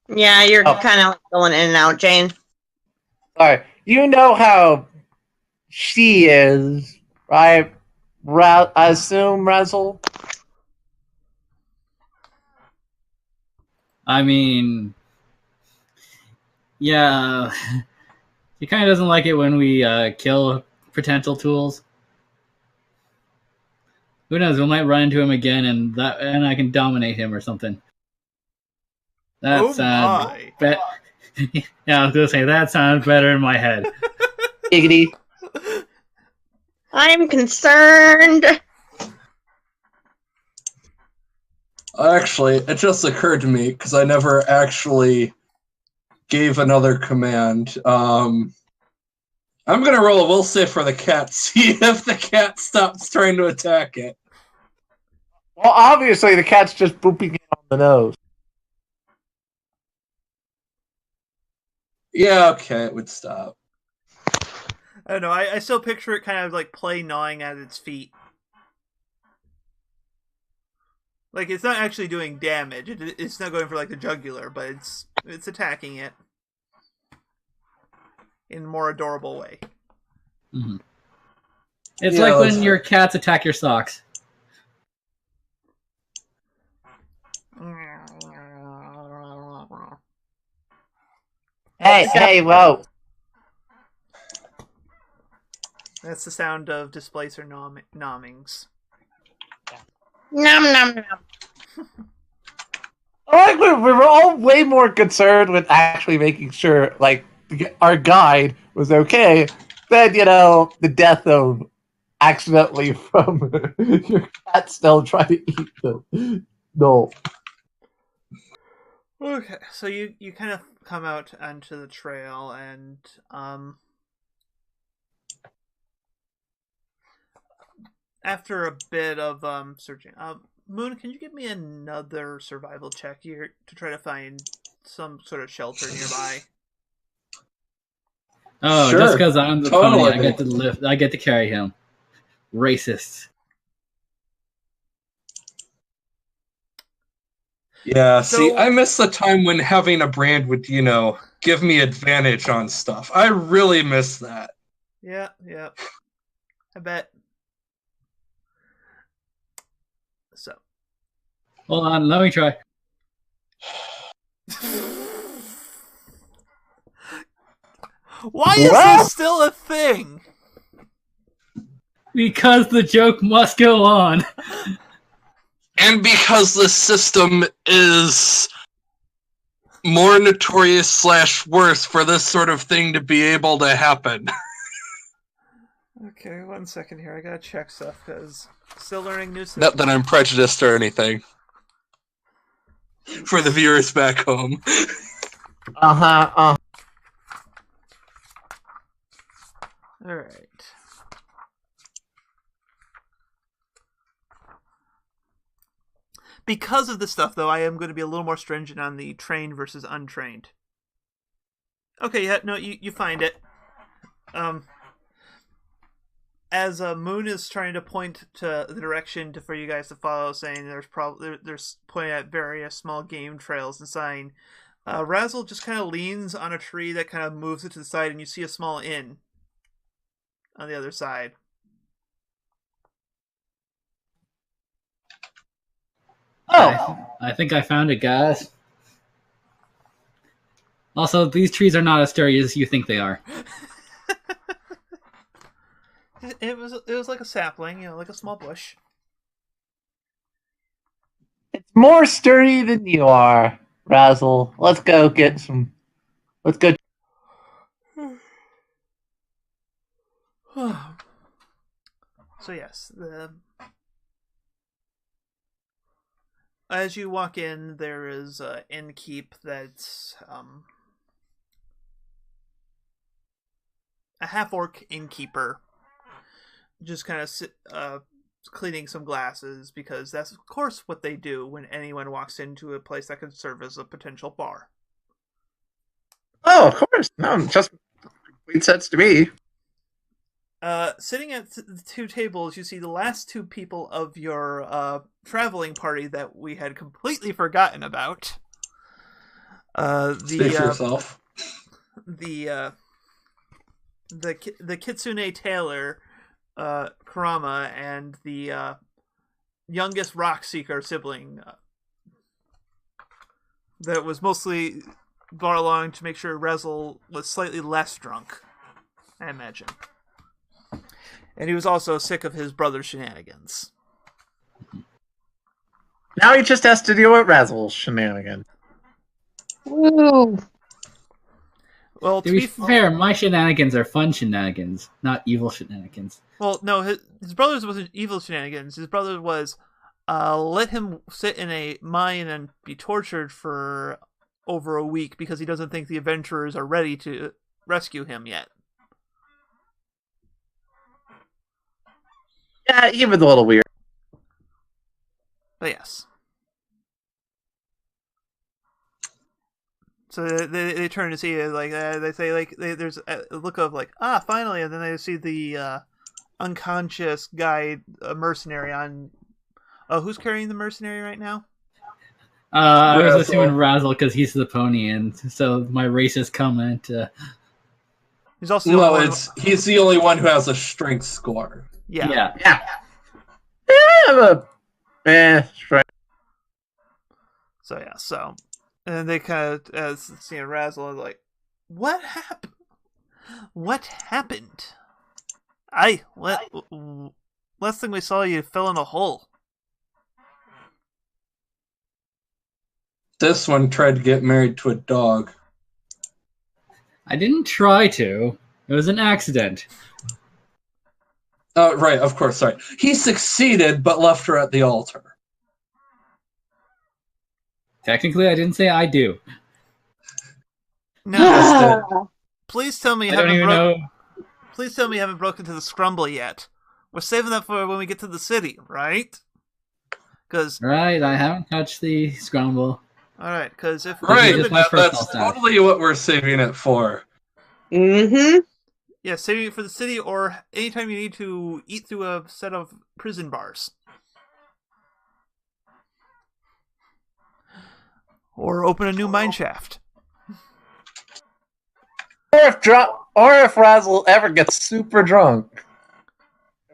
Yeah, you're kind of going in and out, Jane. Alright, you know how she is, right? I assume, Razzle? I mean, yeah, he kind of doesn't like it when we kill potential tools. Who knows? We might run into him again, and I can dominate him or something. That's my! Yeah, I was gonna say that sounds better in my head. Giggity. I'm concerned. Actually, it just occurred to me because I never actually gave another command. I'm gonna roll a will save for the cat. See if the cat stops trying to attack it. Well, obviously the cat's just booping it on the nose. Yeah, okay, it would stop. I don't know. I still picture it kind of like play gnawing at its feet. Like, it's not actually doing damage. It's not going for like the jugular, but it's attacking it in a more adorable way. Mm-hmm. It's like when your cats attack your socks. Hey, whoa. That's the sound of displacer nommings. Nom nom nom. I like we were all way more concerned with actually making sure, like, our guide was okay than, the death of accidentally from your cat still trying to eat them. No. Okay, so you kind of come out onto the trail, and after a bit of searching, Moon, can you give me another survival check here to try to find some sort of shelter nearby? Oh, Sure, just because I'm the totally. pony, I get to lift. I get to carry him. Racist. Yeah, So- see, I miss the time when having a brand would, give me advantage on stuff. I really miss that. Yeah. I bet. So. Hold on, let me try. Why is this still a thing? Because the joke must go on. And because the system is more notorious / worse for this sort of thing to be able to happen. Okay, 1 second here. I gotta check stuff because still learning new stuff. Not that I'm prejudiced or anything. For the viewers back home. All right. Because of this stuff, though, I am going to be a little more stringent on the trained versus untrained. Okay, yeah, no, you find it. As Moon is trying to point to the direction for you guys to follow, saying there's pointing at various small game trails and saying, Razzle just kind of leans on a tree that kind of moves it to the side, and you see a small inn on the other side. Oh, I think I found it, guys. Also, these trees are not as sturdy as you think they are. It was like a sapling, like a small bush. It's more sturdy than you are, Razzle. Let's go get some. Let's go. So yes, as you walk in, there is an innkeep that's a half-orc innkeeper, just kind of cleaning some glasses, because that's of course what they do when anyone walks into a place that can serve as a potential bar. Oh, of course. No, just complete sense to me. Sitting at the two tables, you see the last two people of your traveling party that we had completely forgotten about. Speak for yourself. The Kitsune Tailor, Kurama, and the youngest rock seeker sibling that was mostly brought along to make sure Rezel was slightly less drunk, I imagine. And he was also sick of his brother's shenanigans. Now he just has to deal with Razzle's shenanigans. Woo! Well, To be fair, my shenanigans are fun shenanigans, not evil shenanigans. Well, no, his brother's wasn't evil shenanigans. His brother was let him sit in a mine and be tortured for over a week because he doesn't think the adventurers are ready to rescue him yet. Yeah, he was a little weird. But yes. So they turn to see it, like they say, like there's a look of like, finally, and then they see the unconscious guy, a mercenary on. Oh, who's carrying the mercenary right now? I was Razzle. assuming Razzle because he's the pony, and so my racist comment. He's also He's the only one who has a strength score. yeah. Straight. So yeah, and they kind of, as seeing Razzle, is like, what happened? What happened? Last thing we saw, you fell in a hole. This one tried to get married to a dog. I didn't try to. It was an accident. Oh, right, of course, sorry. He succeeded, but left her at the altar. Technically, I didn't say I do. No, please tell me you I don't haven't even know. Please tell me you haven't broken into the scrumble yet. We're saving that for when we get to the city, right? Because Right, I haven't touched the scramble. all right, because if Right, just my personal that's stuff. totally what we're saving it for. Mm-hmm. yeah, saving it for the city, or anytime you need to eat through a set of prison bars, or open a new mine shaft. Or if Razzle ever gets super drunk,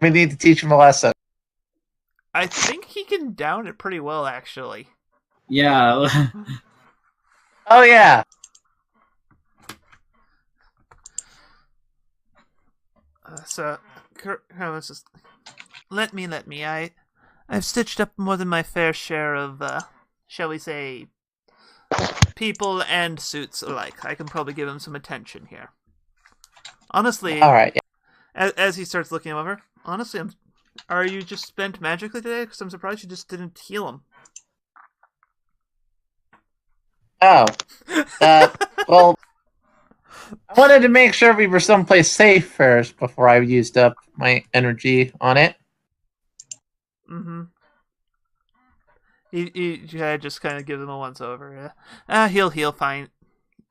we need to teach him a lesson. I think he can down it pretty well, actually. Yeah, Oh yeah. Let's just let me. I've stitched up more than my fair share of, shall we say, people and suits alike. I can probably give him some attention here. Honestly, All right. as he starts looking him over, honestly, are you just spent magically today? Because I'm surprised you just didn't heal him. Oh. Well, I wanted to make sure we were someplace safe first before I used up my energy on it. Mm-hmm. He just kind of gives him a once over. Yeah. He'll heal fine.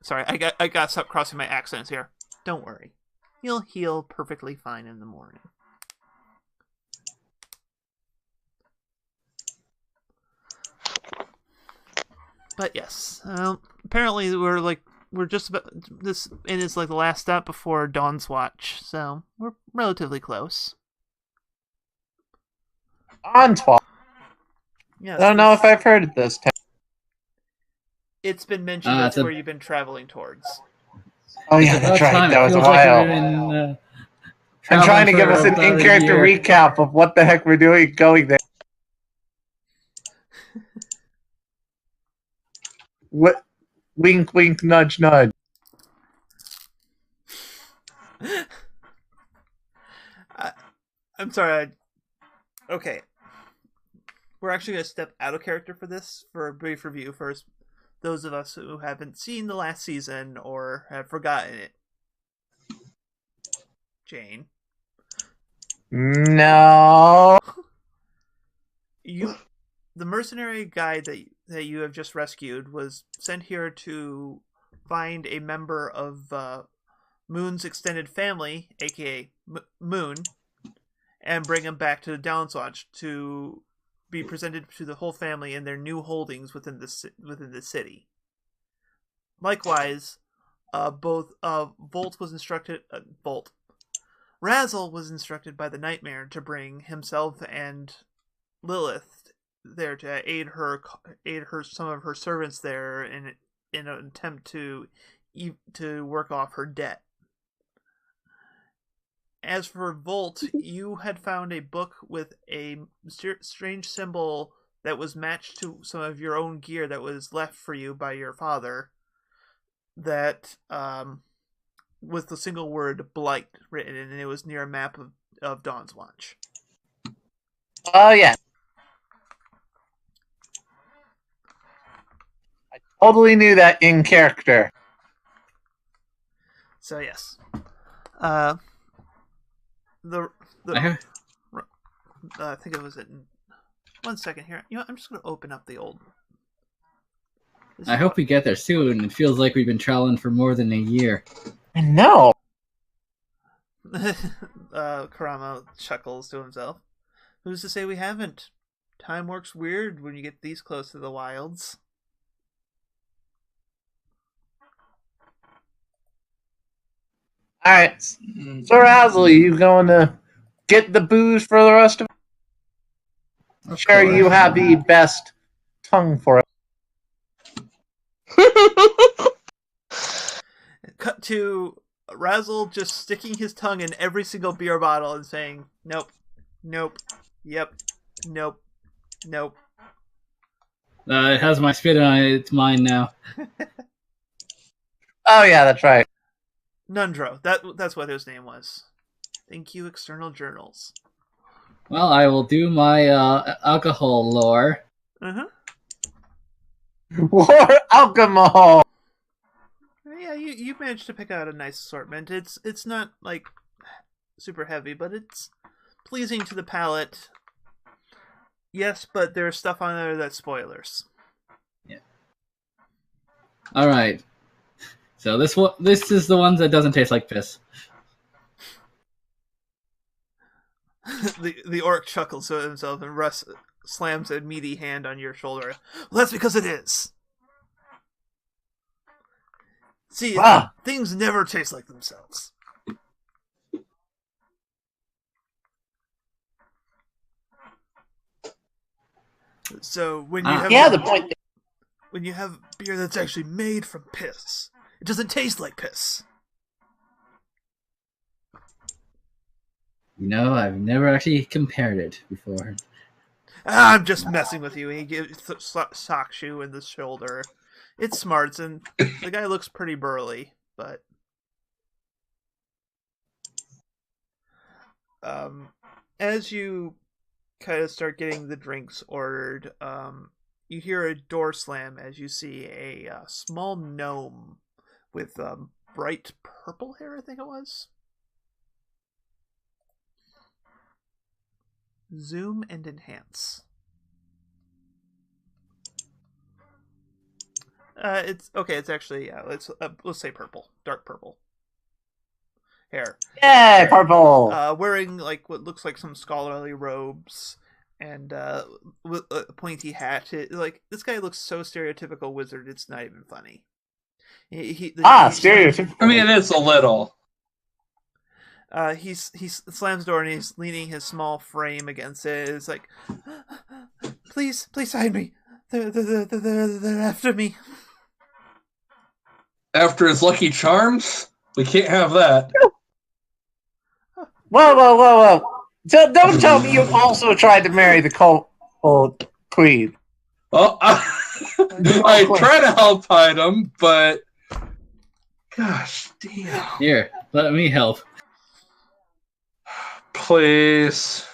Sorry, I got to stop crossing my accents here. Don't worry. He'll heal perfectly fine in the morning. But yes, apparently we're just about this, and it's like the last step before Dawn's Watch, so we're relatively close. Ontwa. Yes, I don't know if I've heard of this. it's been mentioned that's where you've been traveling towards. Oh yeah, that's right. That was a while. I'm trying to give us an in-character recap of what the heck we're doing going there. What? Wink, wink, nudge, nudge. I'm sorry. Okay. We're actually going to step out of character for this, for a brief review first. Those of us who haven't seen the last season or have forgotten it. Jane. No. The mercenary guy that you have just rescued was sent here to find a member of Moon's extended family, aka Moon, and bring him back to the Downswatch to be presented to the whole family in their new holdings within the city. Likewise, Razzle was instructed by the Nightmare to bring himself and Lilith there to aid her some of her servants there in an attempt to work off her debt. As for Volt, you had found a book with a strange symbol that was matched to some of your own gear that was left for you by your father, that with the single word "blight" written in, and it was near a map of Dawn's Watch. Oh yeah. I totally knew that in character. So yes, I think it was in 1 second here. You know, I'm just going to open up the old. I hope we get there soon. It feels like we've been traveling for more than a year. I know. Karama chuckles to himself. Who's to say we haven't? Time works weird when you get these close to the wilds. Alright. So Razzle, you going to get the booze for the rest of it? I'm sure you have the best tongue for it. Cut to Razzle just sticking his tongue in every single beer bottle and saying, nope, nope, yep, nope, nope. It has my spit on it. It's mine now. Oh yeah, that's right. Nundro. That's what his name was. Thank you, external journals. Well, I will do my alcohol lore. War alcohol. Yeah, you managed to pick out a nice assortment. It's not like super heavy, but it's pleasing to the palate. Yes, but there's stuff on there that's spoilers. All right. So this is the ones that doesn't taste like piss. The orc chuckles to himself, and Russ slams a meaty hand on your shoulder. Well, that's because it is. See, things never taste like themselves. So when you have the point. when you have beer that's actually made from piss, it doesn't taste like piss. You know, I've never actually compared it before. I'm just messing with you. And he gives socks you in the shoulder. It's smarts, and the guy looks pretty burly, but as you kind of start getting the drinks ordered, you hear a door slam as you see a small gnome with bright purple hair, I think it was. Zoom and enhance. It's okay. It's actually let's say purple, dark purple hair. Yeah, purple. Wearing like what looks like some scholarly robes and with a pointy hat. Like this guy looks so stereotypical wizard. It's not even funny. Stereotypical. I mean, it is a little. He slams the door and he's leaning his small frame against it. It's like, please hide me. They're after me. After his Lucky Charms? We can't have that. Whoa. Don't tell me you also tried to marry the cold queen. Well, I try to help hide him, but... Gosh, damn. Here, let me help. Please.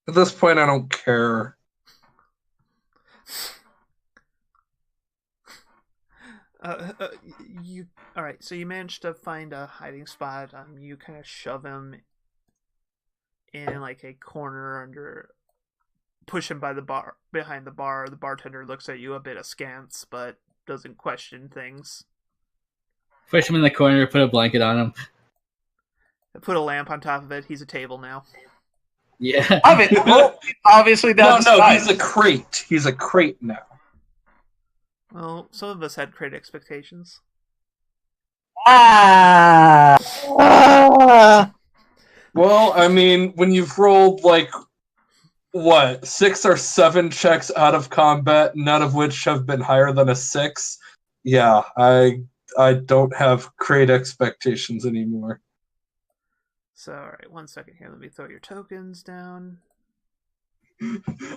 At this point, I don't care. You all right? So you managed to find a hiding spot. You kind of shove him in like a corner push him by the bar, behind the bar. The bartender looks at you a bit askance, but doesn't question things. Push him in the corner, put a blanket on him. Put a lamp on top of it. He's a table now. Yeah. Obviously, that's no. He's a crate. He's a crate now. Well, some of us had great expectations. Ah! Well, I mean, when you've rolled, like, what, 6 or 7 checks out of combat, none of which have been higher than a 6, yeah, I don't have great expectations anymore. So, alright, 1 second here. Let me throw your tokens down.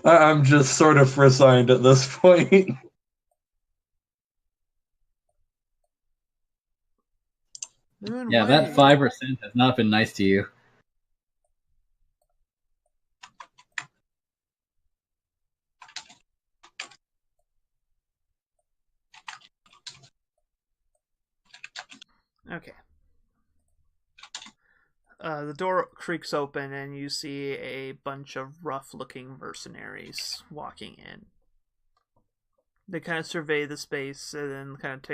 I'm just sort of resigned at this point. Yeah, that 5% has not been nice to you. Okay. The door creaks open and you see a bunch of rough-looking mercenaries walking in. They kind of survey the space and then kind of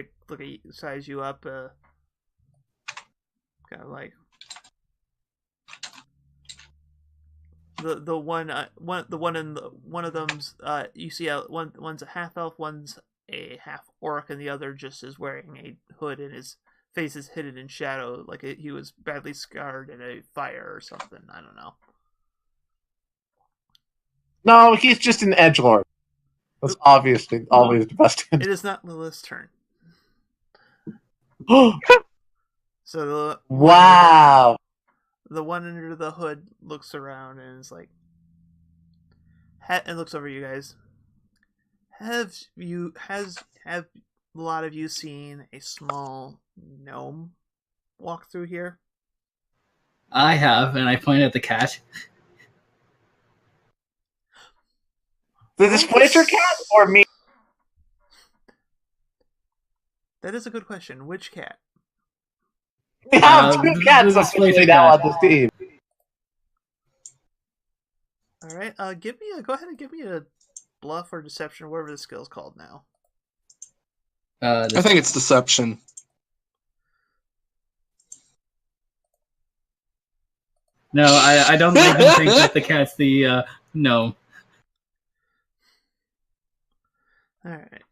size you up. Kind of like one of them's you see one's a half elf, one's a half orc, and the other just is wearing a hood and his face is hidden in shadow, like he was badly scarred in a fire or something. I don't know. No, he's just an edgelord. That's obviously always the best. It is not Lilith's turn. So wow. The one under the hood looks around and is like, and looks over you guys. Have a lot of you seen a small gnome walk through here? I have, and I point at the cat. The displacer cat or me? That is a good question. Which cat? We have 2 cats officially now on this team. All right. Go ahead and give me a bluff or deception, or whatever the skill's called now. I think it's deception. No, I don't even think that the cat's the gnome. All right.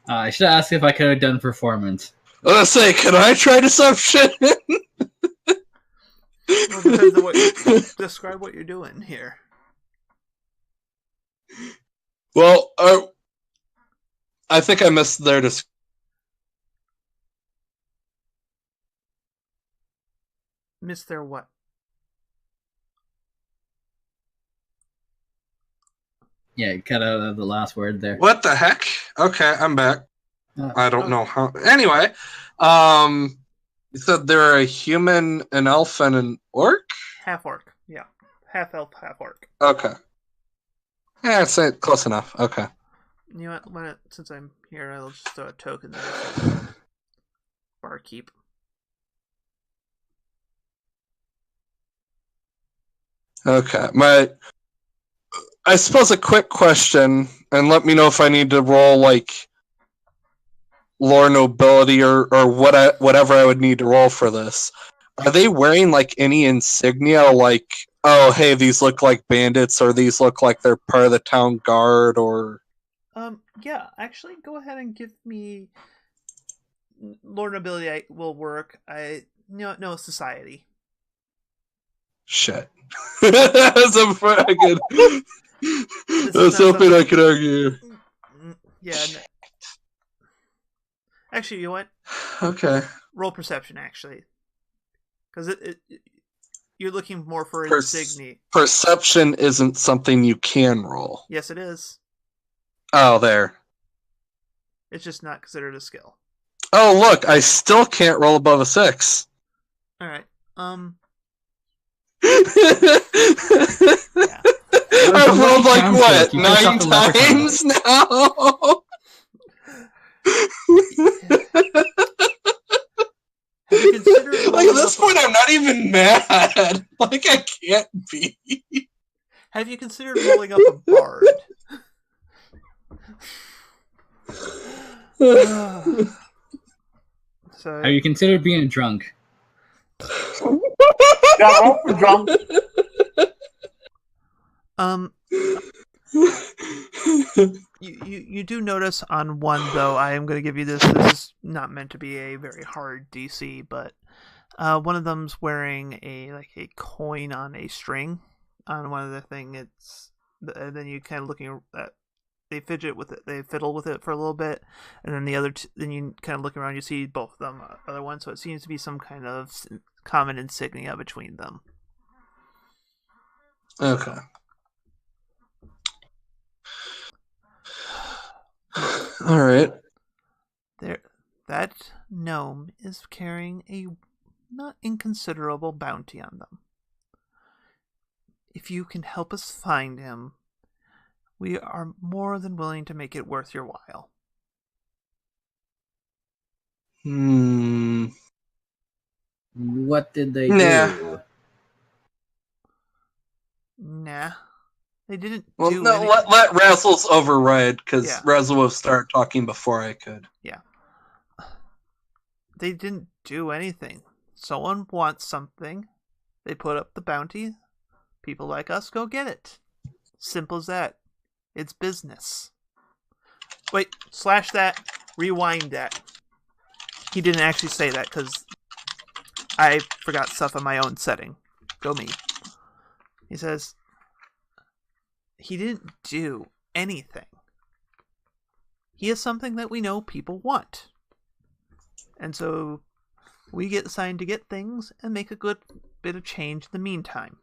I should ask if I could have done performance. Let's say, can I try deception? Well, it depends on what describe what you're doing here. Well, I think I missed their Miss their what? Yeah, cut out the last word there. What the heck? Okay, I'm back. I don't know how. Anyway, you said they're a human, an elf, and an orc? Half orc. Yeah. Half elf, half orc. Okay. Yeah, it's close enough. Okay. You know what? Since I'm here, I'll just throw a token there. Barkeep. Okay. I suppose a quick question, and let me know if I need to roll like lore nobility or whatever I would need to roll for this. Are they wearing like any insignia, like, oh hey, these look like bandits, or these look like they're part of the town guard, or? Yeah. Actually, go ahead and give me lore nobility. Will work. No society. Shit. That's something I could argue. Yeah. No. Actually, you know what? Okay. Roll perception, actually. Because you're looking more for insignia. Perception isn't something you can roll. Yes, it is. Oh, there. It's just not considered a skill. Oh, look, I still can't roll above a 6. All right. Yeah. I've rolled like what, 9 times now? Like at this point, I'm not even mad. Like I can't be. Have you considered rolling up a bard? So, Have you considered being drunk? Yeah, I'm drunk. You do notice on one, though. I am going to give you this. This is not meant to be a very hard DC, but one of them's wearing a coin on a string on one of the thing. It's then you kind of looking at. They fidget with it. They fiddle with it for a little bit, and then the other. Then you kind of look around. You see both of them, other one. So it seems to be some kind of common insignia between them. Okay. All right. That gnome is carrying a not inconsiderable bounty on them. If you can help us find him, we are more than willing to make it worth your while. What did they Nah. do? Nah. They didn't Well, do no, anything. let Razzles override, because Yeah. Razzle will start talking before I could. Yeah. They didn't do anything. Someone wants something. They put up the bounty. People like us go get it. Simple as that. It's business. Wait, slash that. Rewind that. He didn't actually say that because I forgot stuff on my own setting. Go me. He says, he didn't do anything. He is something that we know people want. And so we get assigned to get things and make a good bit of change in the meantime.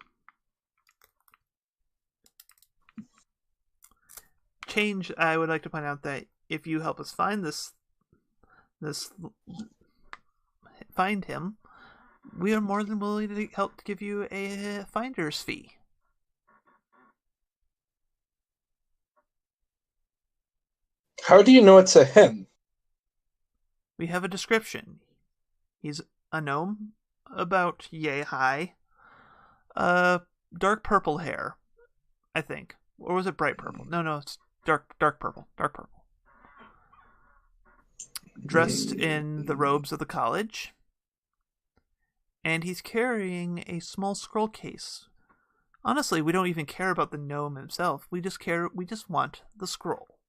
Change, I would like to point out that if you help us find find him, we are more than willing to help give you a finder's fee. How do you know it's a him? We have a description. He's a gnome, about yay high. dark purple hair, I think. Or was it bright purple? No, it's dark purple. Dark purple. Dressed in the robes of the college. And he's carrying a small scroll case. Honestly, we don't even care about the gnome himself. We just want the scroll.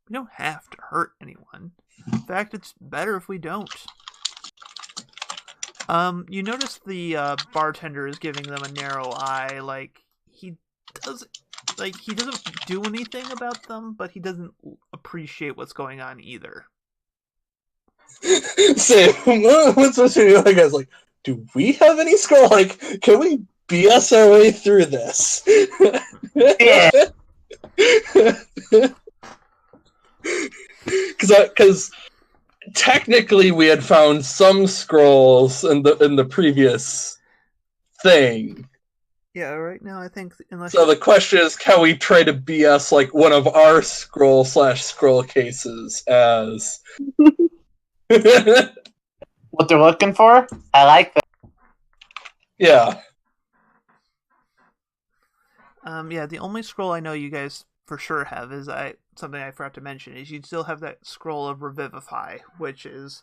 We don't have to hurt anyone. In fact, it's better if we don't. You notice the bartender is giving them a narrow eye. He doesn't do anything about them, but he doesn't appreciate what's going on either. So, what's supposed to be like? I was like, do we have any scroll? Like, can we BS our way through this? Yeah. Because technically we had found some scrolls in the previous thing. Yeah, right now I think So the question is, can we try to BS like one of our scroll cases as What they're looking for? I like that. Yeah. Yeah, the only scroll I know you guys for sure have is something I forgot to mention is you still have that scroll of Revivify, which is.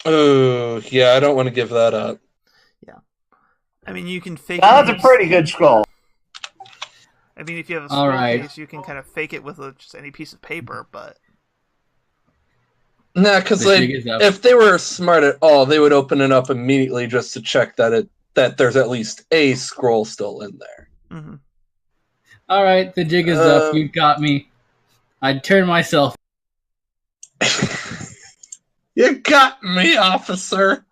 Oh yeah, I don't want to give that up. Yeah, I mean you can fake. That's a pretty good scroll. I mean, if you have a scroll case, you can kind of fake it with just any piece of paper, but. Nah, because if they were smart at all, they would open it up immediately just to check that there's at least a scroll still in there. Mm-hmm. All right, the jig is up. You got me. I'd turn myself. You got me, officer.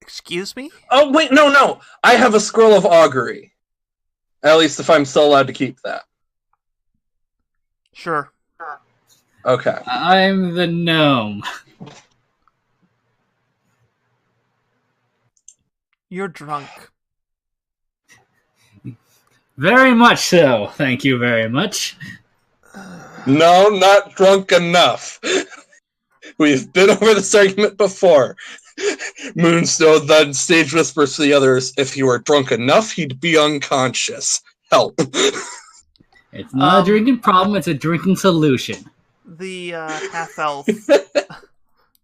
Excuse me? Oh wait, no. I have a scroll of augury. At least if I'm still allowed to keep that. Sure. Okay. I'm the gnome. You're drunk. Very much so. Thank you very much. No, not drunk enough. We've been over this argument before. Moonstone then stage whispers to the others, if he were drunk enough, he'd be unconscious. Help. It's not a drinking problem, it's a drinking solution. The half-elf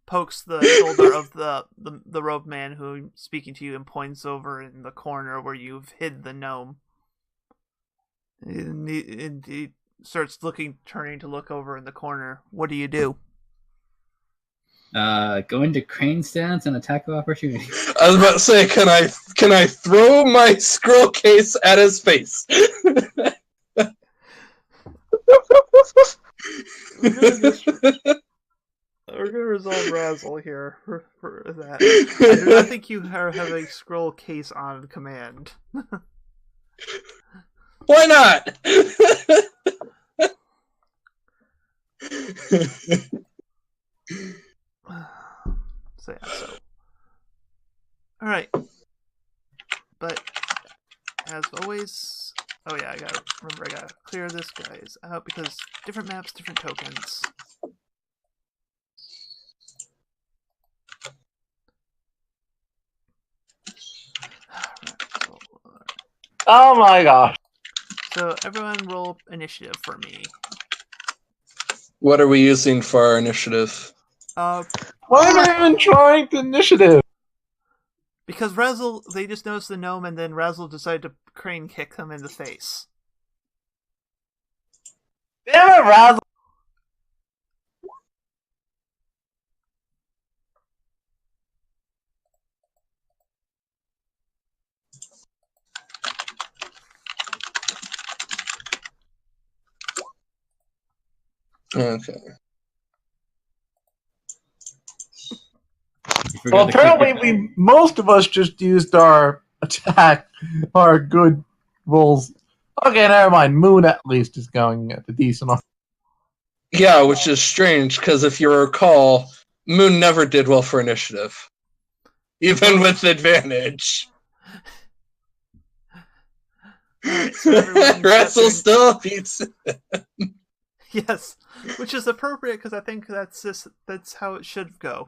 pokes the shoulder of the robed man who's speaking to you and points over in the corner where you've hid the gnome. And he starts turning to look over in the corner. What do you do? Go into crane stance and attack of opportunity. I was about to say, can I throw my scroll case at his face? We're gonna resolve Razzle here for that. I do not think you have a scroll case on command. Why not? So. Alright. But, as always... Oh yeah, I gotta clear this guys out because different maps, different tokens. Oh my gosh. So everyone roll initiative for me. What are we using for our initiative? Why am I even trying the initiative? Because Razzle, they just noticed the gnome and then Razzle decided to crane kick them in the face. Damn it, Razzle! Okay. Well, apparently most of us just used our attack, our good rolls. Okay, never mind. Moon at least is going at the decent. Yeah, which is strange, because if you recall, Moon never did well for initiative. Even with advantage. Alright, so Russell still beats him. Yes, which is appropriate because I think that's how it should go.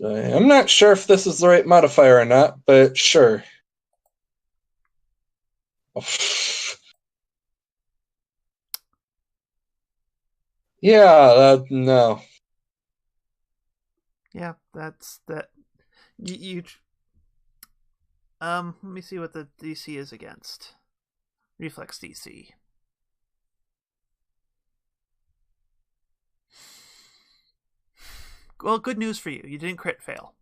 I'm not sure if this is the right modifier or not, but sure. Yeah, no. Yeah, that's that. You let me see what the DC is against. Reflex DC. Well, good news for you. You didn't crit fail.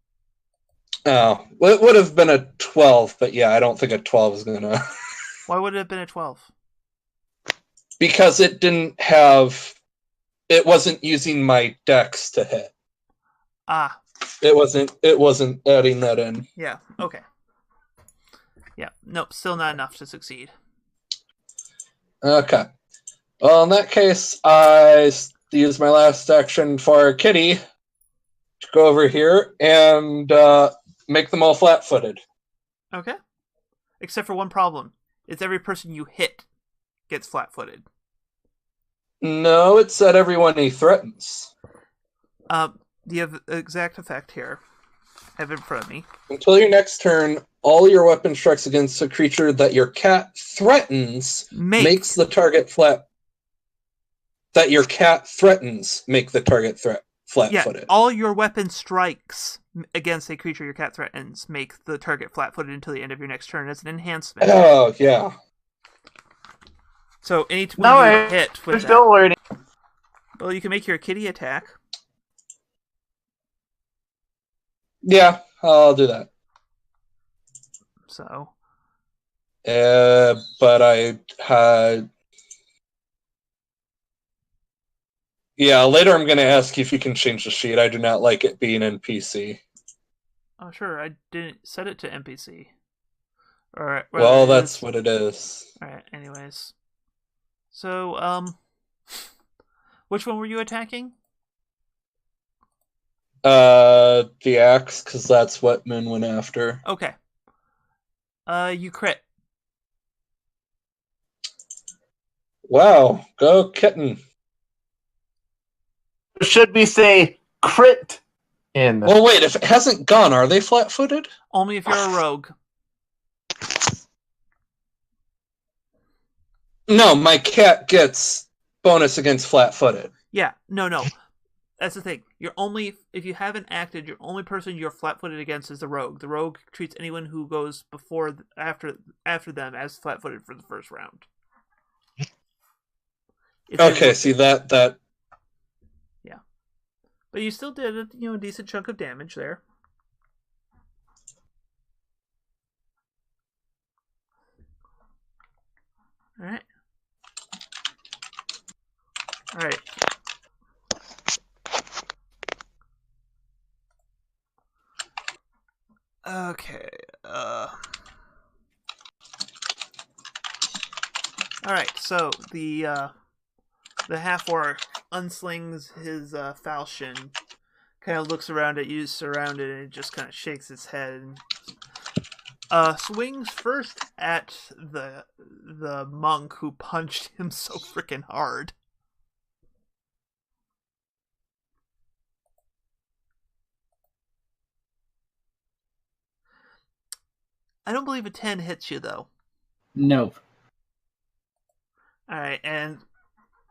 Oh, well, it would have been a 12, but yeah, I don't think a 12 is going to... Why would it have been a 12? Because it didn't have... It wasn't using my dex to hit. Ah. It wasn't adding that in. Yeah, okay. Yeah, nope, still not enough to succeed. Okay. Well, in that case, I use my last action for Kitty to go over here and make them all flat-footed. Okay. Except for one problem. It's every person you hit gets flat-footed. No, it said everyone he threatens. The exact effect here. I have it in front of me. Until your next turn, all your weapon strikes against a creature that your cat threatens makes the target flat. That your cat threatens make the target flat-footed. Yeah, all your weapon strikes against a creature your cat threatens make the target flat-footed until the end of your next turn as an enhancement. Oh, yeah. So any time you hit with still learning. Well, you can make your kitty attack. Yeah, I'll do that. So. But I had... Yeah, later I'm going to ask you if you can change the sheet. I do not like it being NPC. Oh, sure. I didn't set it to NPC. Alright. Well, that's what it is. Alright, anyways. So, which one were you attacking? The axe, because that's what Min went after. Okay. You crit. Wow, go kitten. Should we say crit in? Well, wait, if it hasn't gone, are they flat-footed? Only if you're a rogue. No, my cat gets bonus against flat-footed. Yeah, no. That's the thing. If you haven't acted, your only person you're flat-footed against is the rogue. The rogue treats anyone who goes after them as flat-footed for the first round. Okay, see that. Yeah, but you still did a decent chunk of damage there. All right. Okay. Alright, so the half-orc unslings his falchion, kind of looks around at you surrounded, and it just kind of shakes its head and swings first at the monk who punched him so freaking hard. I don't believe a 10 hits you, though. Nope. Alright, and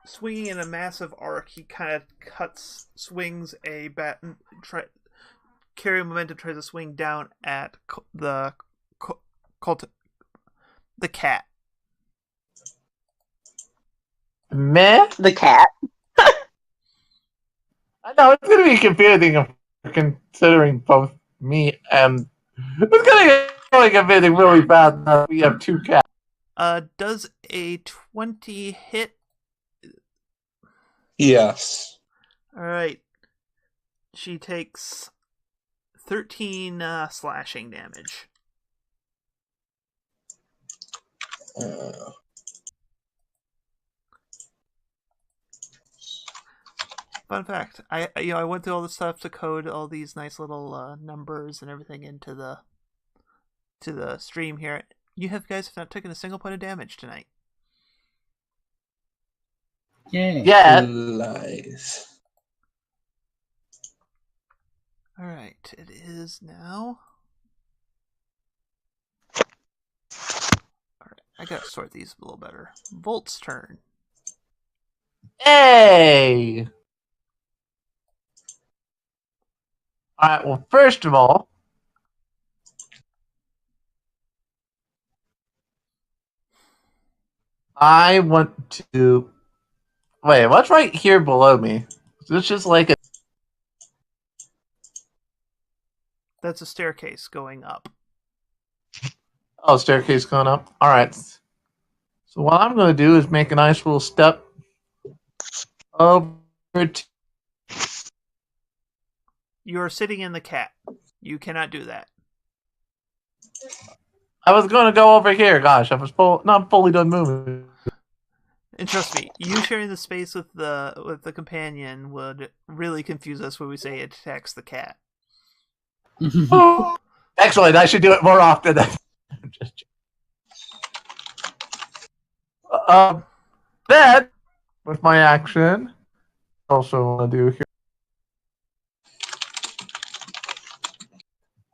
swinging in a massive arc, he kind of swings a bat, carry momentum, tries to swing down at the cat. Meh? The cat. I know it's going to be confusing considering both me and... It's going to get really confusing really fast. We have two cats. Does a 20 hit? Yes. Alright. She takes 13 slashing damage. Fun fact: I went through all the stuff to code all these nice little numbers and everything into the stream here. You guys have not taken a single point of damage tonight. Yay. Yeah. Lies. Alright, it is now. Alright, I gotta sort these a little better. Volt's turn. Hey! Alright, well, first of all, I want to... Wait, what's right here below me? Is this just like a... That's a staircase going up. Oh, staircase going up? Alright. So what I'm going to do is make a nice little step over to... You're sitting in the cat. You cannot do that. I was going to go over here. Gosh, I was not fully done moving. And trust me, you sharing the space with the companion would really confuse us when we say it attacks the cat. Excellent. I should do it more often. Then, with my action, also want to do here.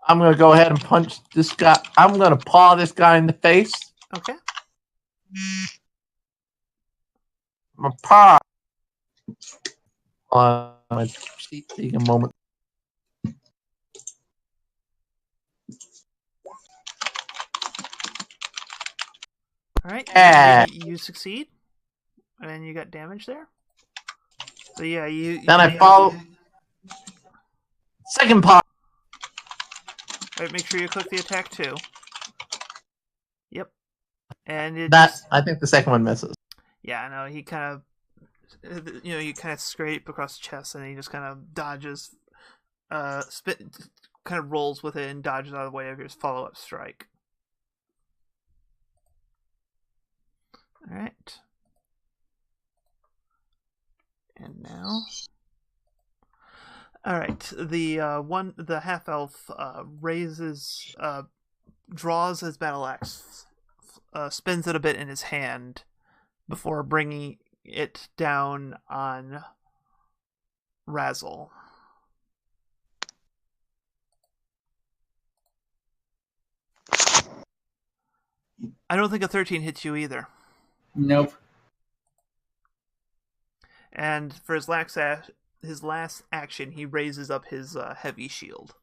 I'm going to go ahead and punch this guy. I'm going to paw this guy in the face. Okay. My paw. My seat taking a moment. Alright. Yeah. You succeed. And you got damage there. So yeah, you... Then I follow... Second paw. Alright, make sure you click the attack too. Yep. And it That just... I think the second one misses. Yeah, I know. He kind of... you kind of scrape across the chest and he just kind of dodges... kind of rolls with it and dodges out of the way of your follow-up strike. Alright. And now... Alright, the half-elf draws his battle axe, spins it a bit in his hand before bringing it down on Razzle. I don't think a 13 hits you either. Nope. And for his last action, he raises up his heavy shield.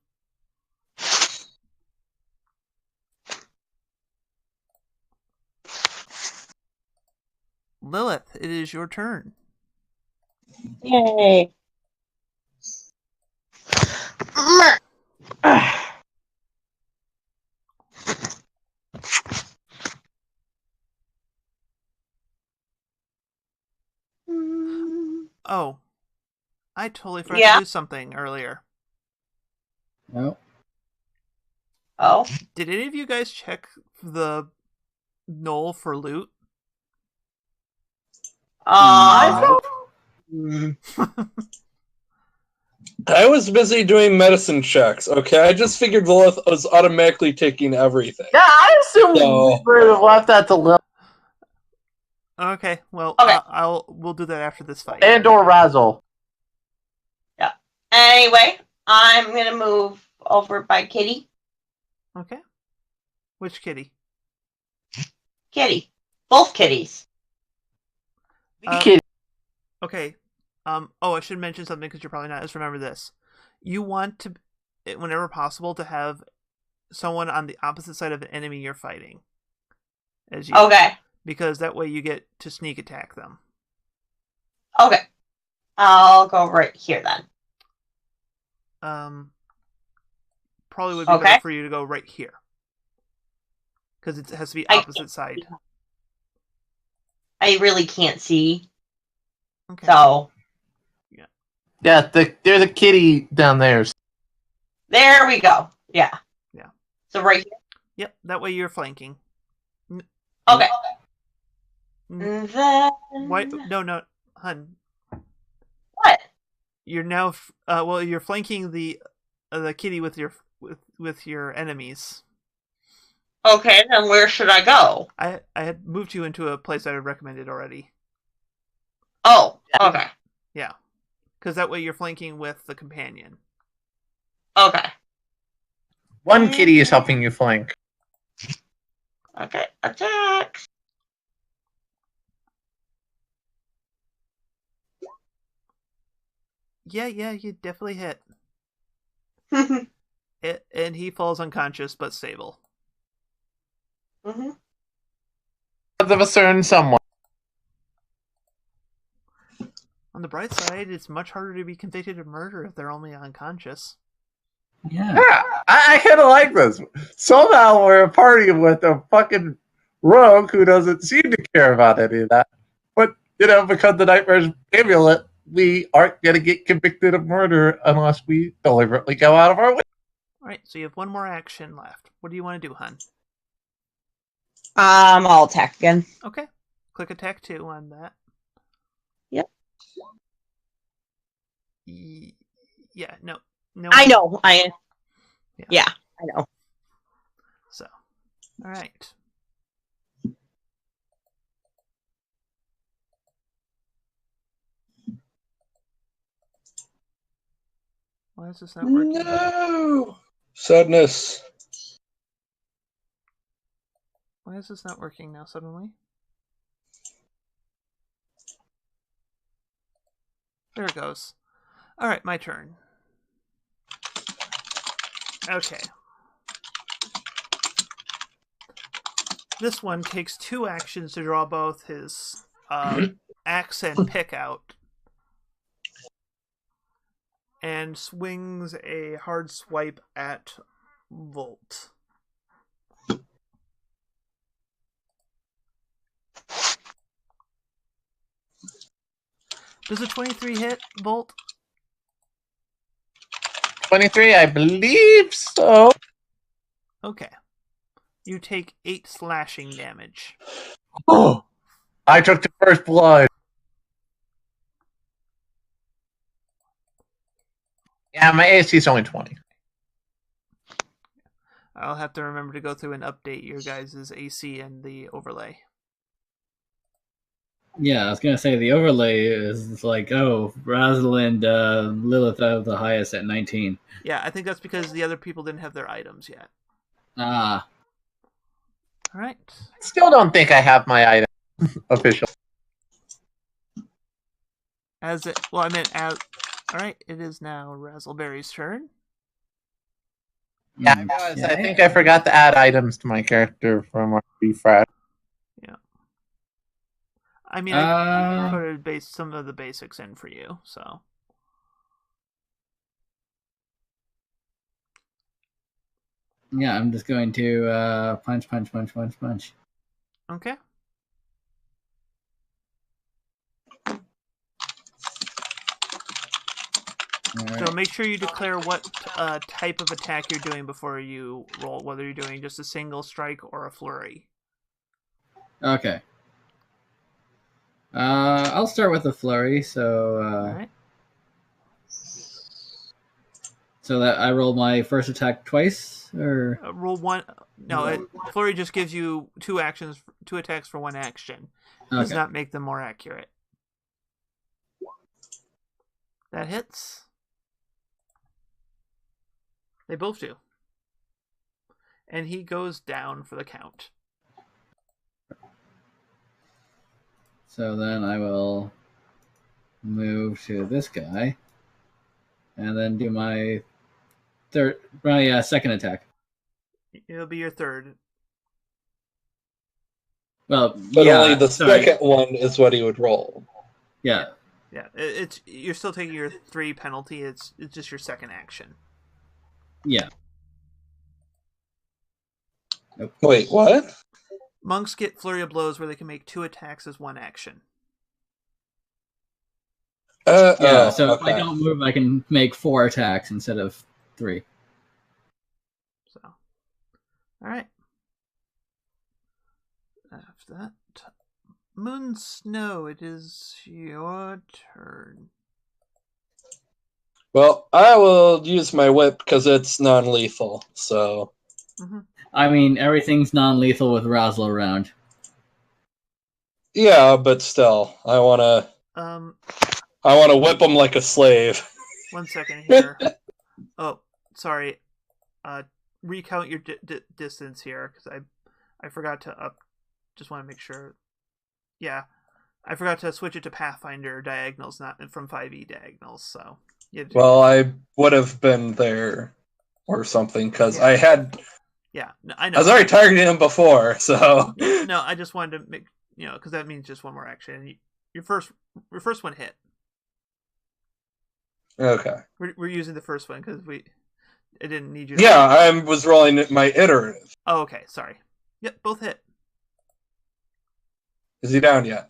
Lilith, it is your turn. Yay. Oh, I totally forgot Yeah. to do something earlier. Nope. Oh. Did any of you guys check the knoll for loot? I I was busy doing medicine checks, okay? I just figured Lilith was automatically taking everything. Yeah, I assume So- we would have left that to Lil Okay, well, Okay. we'll do that after this fight. and or Razzle. Anyway, I'm gonna move over by Kitty. Okay. Which kitty? Kitty. Both kitties. Kitty. Okay. Oh, I should mention something because you're probably not. Just remember this: you want to, whenever possible, to have someone on the opposite side of an enemy you're fighting, as you, Okay. because that way you get to sneak attack them. Okay. I'll go right here then. Probably would be Okay. better for you to go right here because it has to be opposite side. I really can't see, Okay. so Yeah, they're the kitty down there. there we go. Yeah. Yeah. So right here. Yep. That way you're flanking. Okay. Mm. And then Why? No, hun. what? You're now you're flanking the kitty with your enemies. Okay, then where should I go? I had moved you into a place I had recommended already. Oh, okay. Yeah, because that way you're flanking with the companion. Okay. One kitty is helping you flank. Okay. Attack. Yeah, you definitely hit. Mhm. And he falls unconscious but stable. Mhm. Of a certain someone. On the bright side, it's much harder to be convicted of murder if they're only unconscious. Yeah. Yeah, I kind of like this. Somehow we're a party with a fucking rogue who doesn't seem to care about any of that. But, because the Nightmare's amulet, we aren't going to get convicted of murder unless we deliberately go out of our way. Alright, so you have one more action left. What do you want to do, hun? I'll attack again. Okay. Click attack 2 on that. Yep. Yeah, no. I know. Yeah, I know. So, alright. Why is this not working? No! Sadness. Why is this not working now suddenly? There it goes. Alright, my turn. Okay. This one takes 2 actions to draw both his axe and pick out. And swings a hard swipe at Volt. Does a 23 hit, Volt? 23, I believe so. Okay. You take 8 slashing damage. Oh, I took the first blood. Yeah, my AC is only 20. I'll have to remember to go through and update your guys' AC and the overlay. Yeah, I was gonna say the overlay is like, oh, Rosalind Lilith have the highest at 19. Yeah, I think that's because the other people didn't have their items yet. Ah. Alright. Still don't think I have my item official. Alright, it is now Razzleberry's turn. Yeah, I realized I think I forgot to add items to my character from our refresh. Yeah. I mean, I could have based some of the basics in for you, so. Yeah, I'm just going to punch. Okay. Right. So make sure you declare what type of attack you're doing before you roll, whether you're doing just a single strike or a flurry. Okay. I'll start with a flurry, so Alright. so that I roll my first attack twice, or Roll one. No, flurry just gives you 2 attacks for 1 action. Does okay. not make them more accurate. That hits. They both do. And he goes down for the count. So then I will move to this guy, and then do my second attack. It'll be your third. Well, But yeah, only the sorry. second one is what he would roll. Yeah. Yeah, you're still taking your 3 penalty. It's just your second action. Yeah. Nope. Wait, what? Monks get flurry of blows where they can make 2 attacks as 1 action. So okay. if I don't move, I can make 4 attacks instead of 3. So, all right. After that, Moon Snow, it is your turn. Well, I will use my whip because it's non-lethal. So, I mean, everything's non-lethal with Razzle around. yeah, but still, I wanna whip him like a slave. 1 second here. Oh, sorry. Recount your distance here because I forgot to up. Just want to make sure. Yeah, I forgot to switch it to Pathfinder diagonals, not from 5e diagonals. So Well, I would have been there or something because Yeah. I had. Yeah, no, I know. I was already targeting him before, so. No, I just wanted to make because that means just one more action. Your first one hit. Okay. We're using the first one because it didn't need you. Yeah, I was rolling my iterative. Oh, okay. Sorry. Yep, both hit. Is he down yet?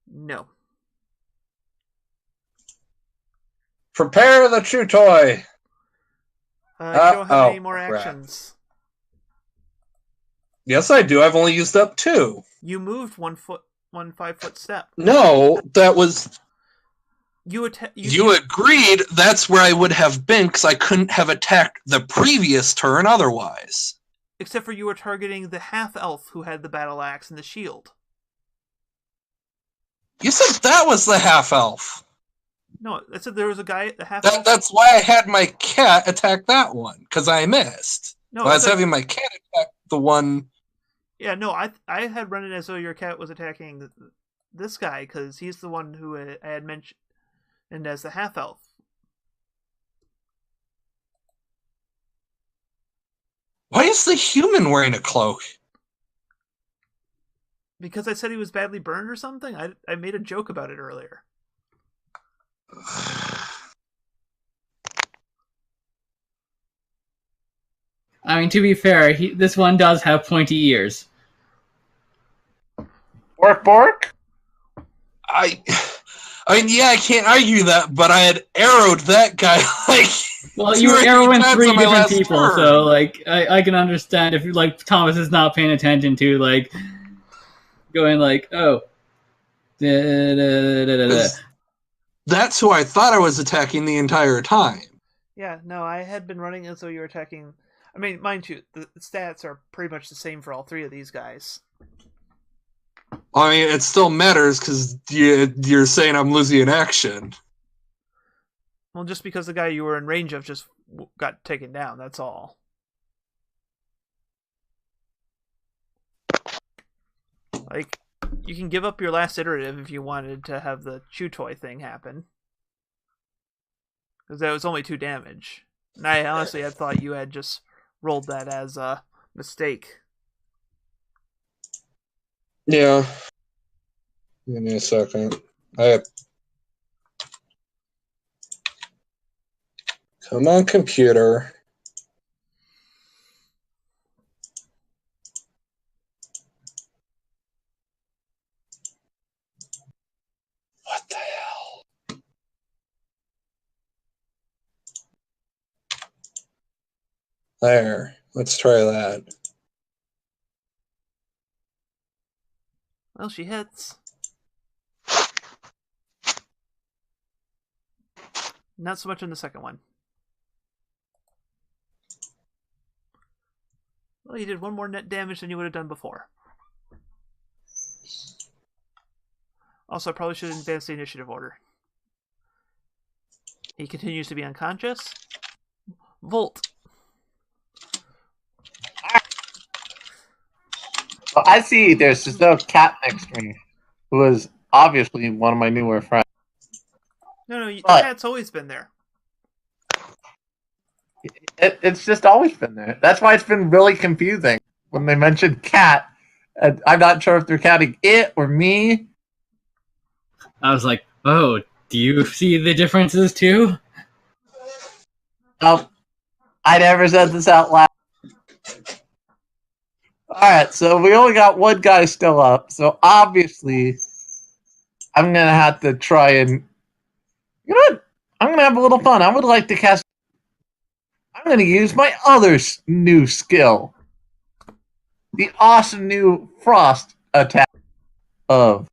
No. Prepare the chew toy. You don't have any more crap. actions. Yes, I do. I've only used up 2. You moved 1 5-foot step. No, that was. You agreed that's where I would have been because I couldn't have attacked the previous turn otherwise. Except for you were targeting the half-elf who had the battle axe and the shield. You said that was the half-elf. No, I said there was a guy, the half-elf. That's why I had my cat attack that one, because I missed. No, I was having my cat attack the one. Yeah, no, I had run it as though your cat was attacking this guy, because he's the one who I had mentioned as the half-elf. Why is the human wearing a cloak? Because I said he was badly burned or something? I made a joke about it earlier. I mean, to be fair, this one does have pointy ears. Bork? I mean, yeah, I can't argue that, but I had arrowed that guy like. Well, you were arrowing 3 different people, so like I can understand if like Thomas is not paying attention to like going like, oh, that's who I thought I was attacking the entire time. Yeah, no, I had been running as though you were attacking. I mean, mind you, the stats are pretty much the same for all 3 of these guys. I mean, it still matters because you're saying I'm losing an action. Well, just because the guy you were in range of just got taken down, that's all. Like, you can give up your last iterative if you wanted to have the chew toy thing happen. Because that was only 2 damage. And I honestly had thought you had just rolled that as a mistake. Yeah. Give me a second. Come on, computer. What the hell? There. Let's try that. Well, she hits. Not so much in the second one. Well, you did 1 more net damage than you would have done before. Also, I probably should advance the initiative order. He continues to be unconscious. Volt. Well, I see there's just a cat next to me, who is obviously one of my newer friends. No, the cat's always been there. It's just always been there. That's why it's been really confusing when they mentioned cat. And I'm not sure if they're counting it or me. I was like, oh, do you see the differences too? I never said this out loud. Alright, so we only got 1 guy still up. So obviously, I'm going to have to try and... You know what? I'm going to have a little fun. I would like to cast... I'm going to use my other new skill. The awesome new Frost attack of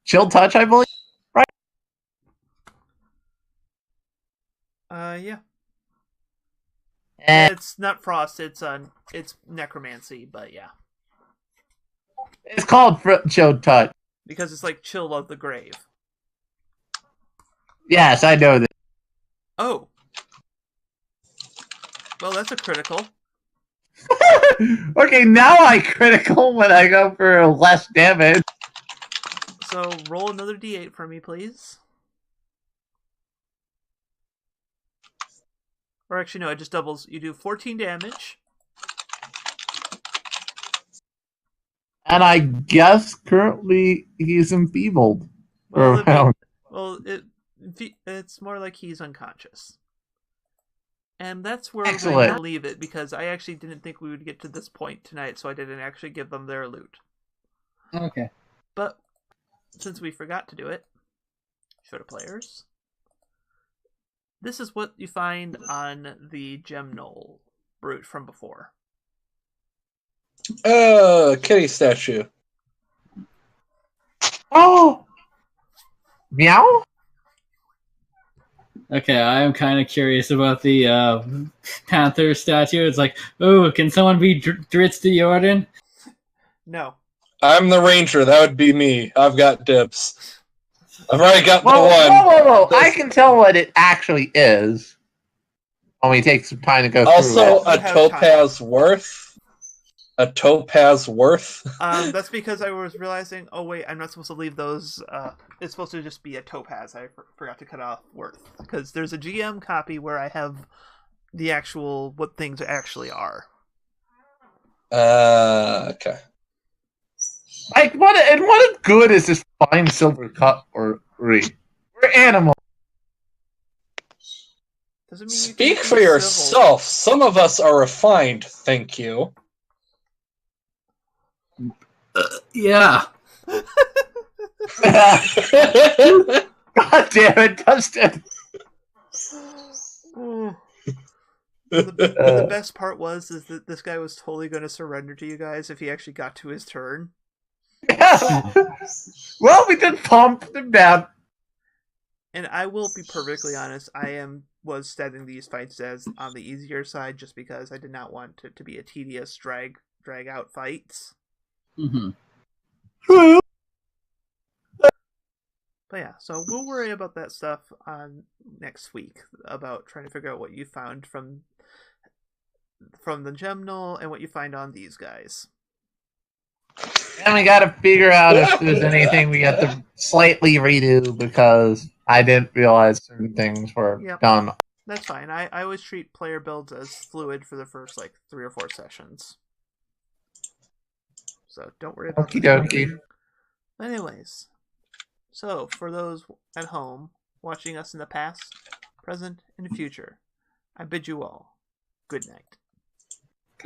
Chill Touch, I believe. Right? Yeah. And It's not Frost, it's Necromancy, but yeah. it's called Chill Touch. Because it's like Chill of the Grave. Yes, I know that. Oh. Well, that's a critical. Okay, now I critical when I go for less damage. So roll another d8 for me, please. Or actually, no, it just doubles. You do 14 damage. And I guess currently he's enfeebled. Well, For a round. it's more like he's unconscious. And that's where we're going Excellent. to leave it, because I actually didn't think we would get to this point tonight, so I didn't actually give them their loot. Okay. But since we forgot to do it, show to players. This is what you find on the Gem Knoll brute from before. Kitty statue. Oh! Meow? Okay, I'm kind of curious about the panther statue. It's like, oh, can someone be Dritz de Jordan? No. I'm the ranger. That would be me. I've got dibs. I've already got the Whoa, one. whoa! I can tell what it actually is. When we take some time to go through Also, it. You a have topaz worth. A topaz worth. That's because I was realizing, oh wait, I'm not supposed to leave those. It's supposed to just be a topaz. I forgot to cut off worth. Because there's a GM copy where I have the actual, what things actually are. Okay. Like, what good is this fine silver cutlery? We're animals. Doesn't mean you Speak can't for be yourself. Some of us are refined, thank you. Yeah. God damn it, Dustin! Civil. The best part is that this guy was totally going to surrender to you guys if he actually got to his turn. Well, we did pump them down. And I will be perfectly honest, was setting these fights as on the easier side just because I did not want it to be a tedious drag out fights. Mm-hmm. But yeah, so we'll worry about that stuff on next week, about trying to figure out what you found from the Gem Knoll and what you find on these guys. And we gotta figure out if there's anything we have to slightly redo because I didn't realize certain things were done. That's fine. I always treat player builds as fluid for the first 3 or 4 sessions. So don't worry about Okie that. dokie. Anyways, so for those at home watching us in the past, present, and future, I bid you all good night.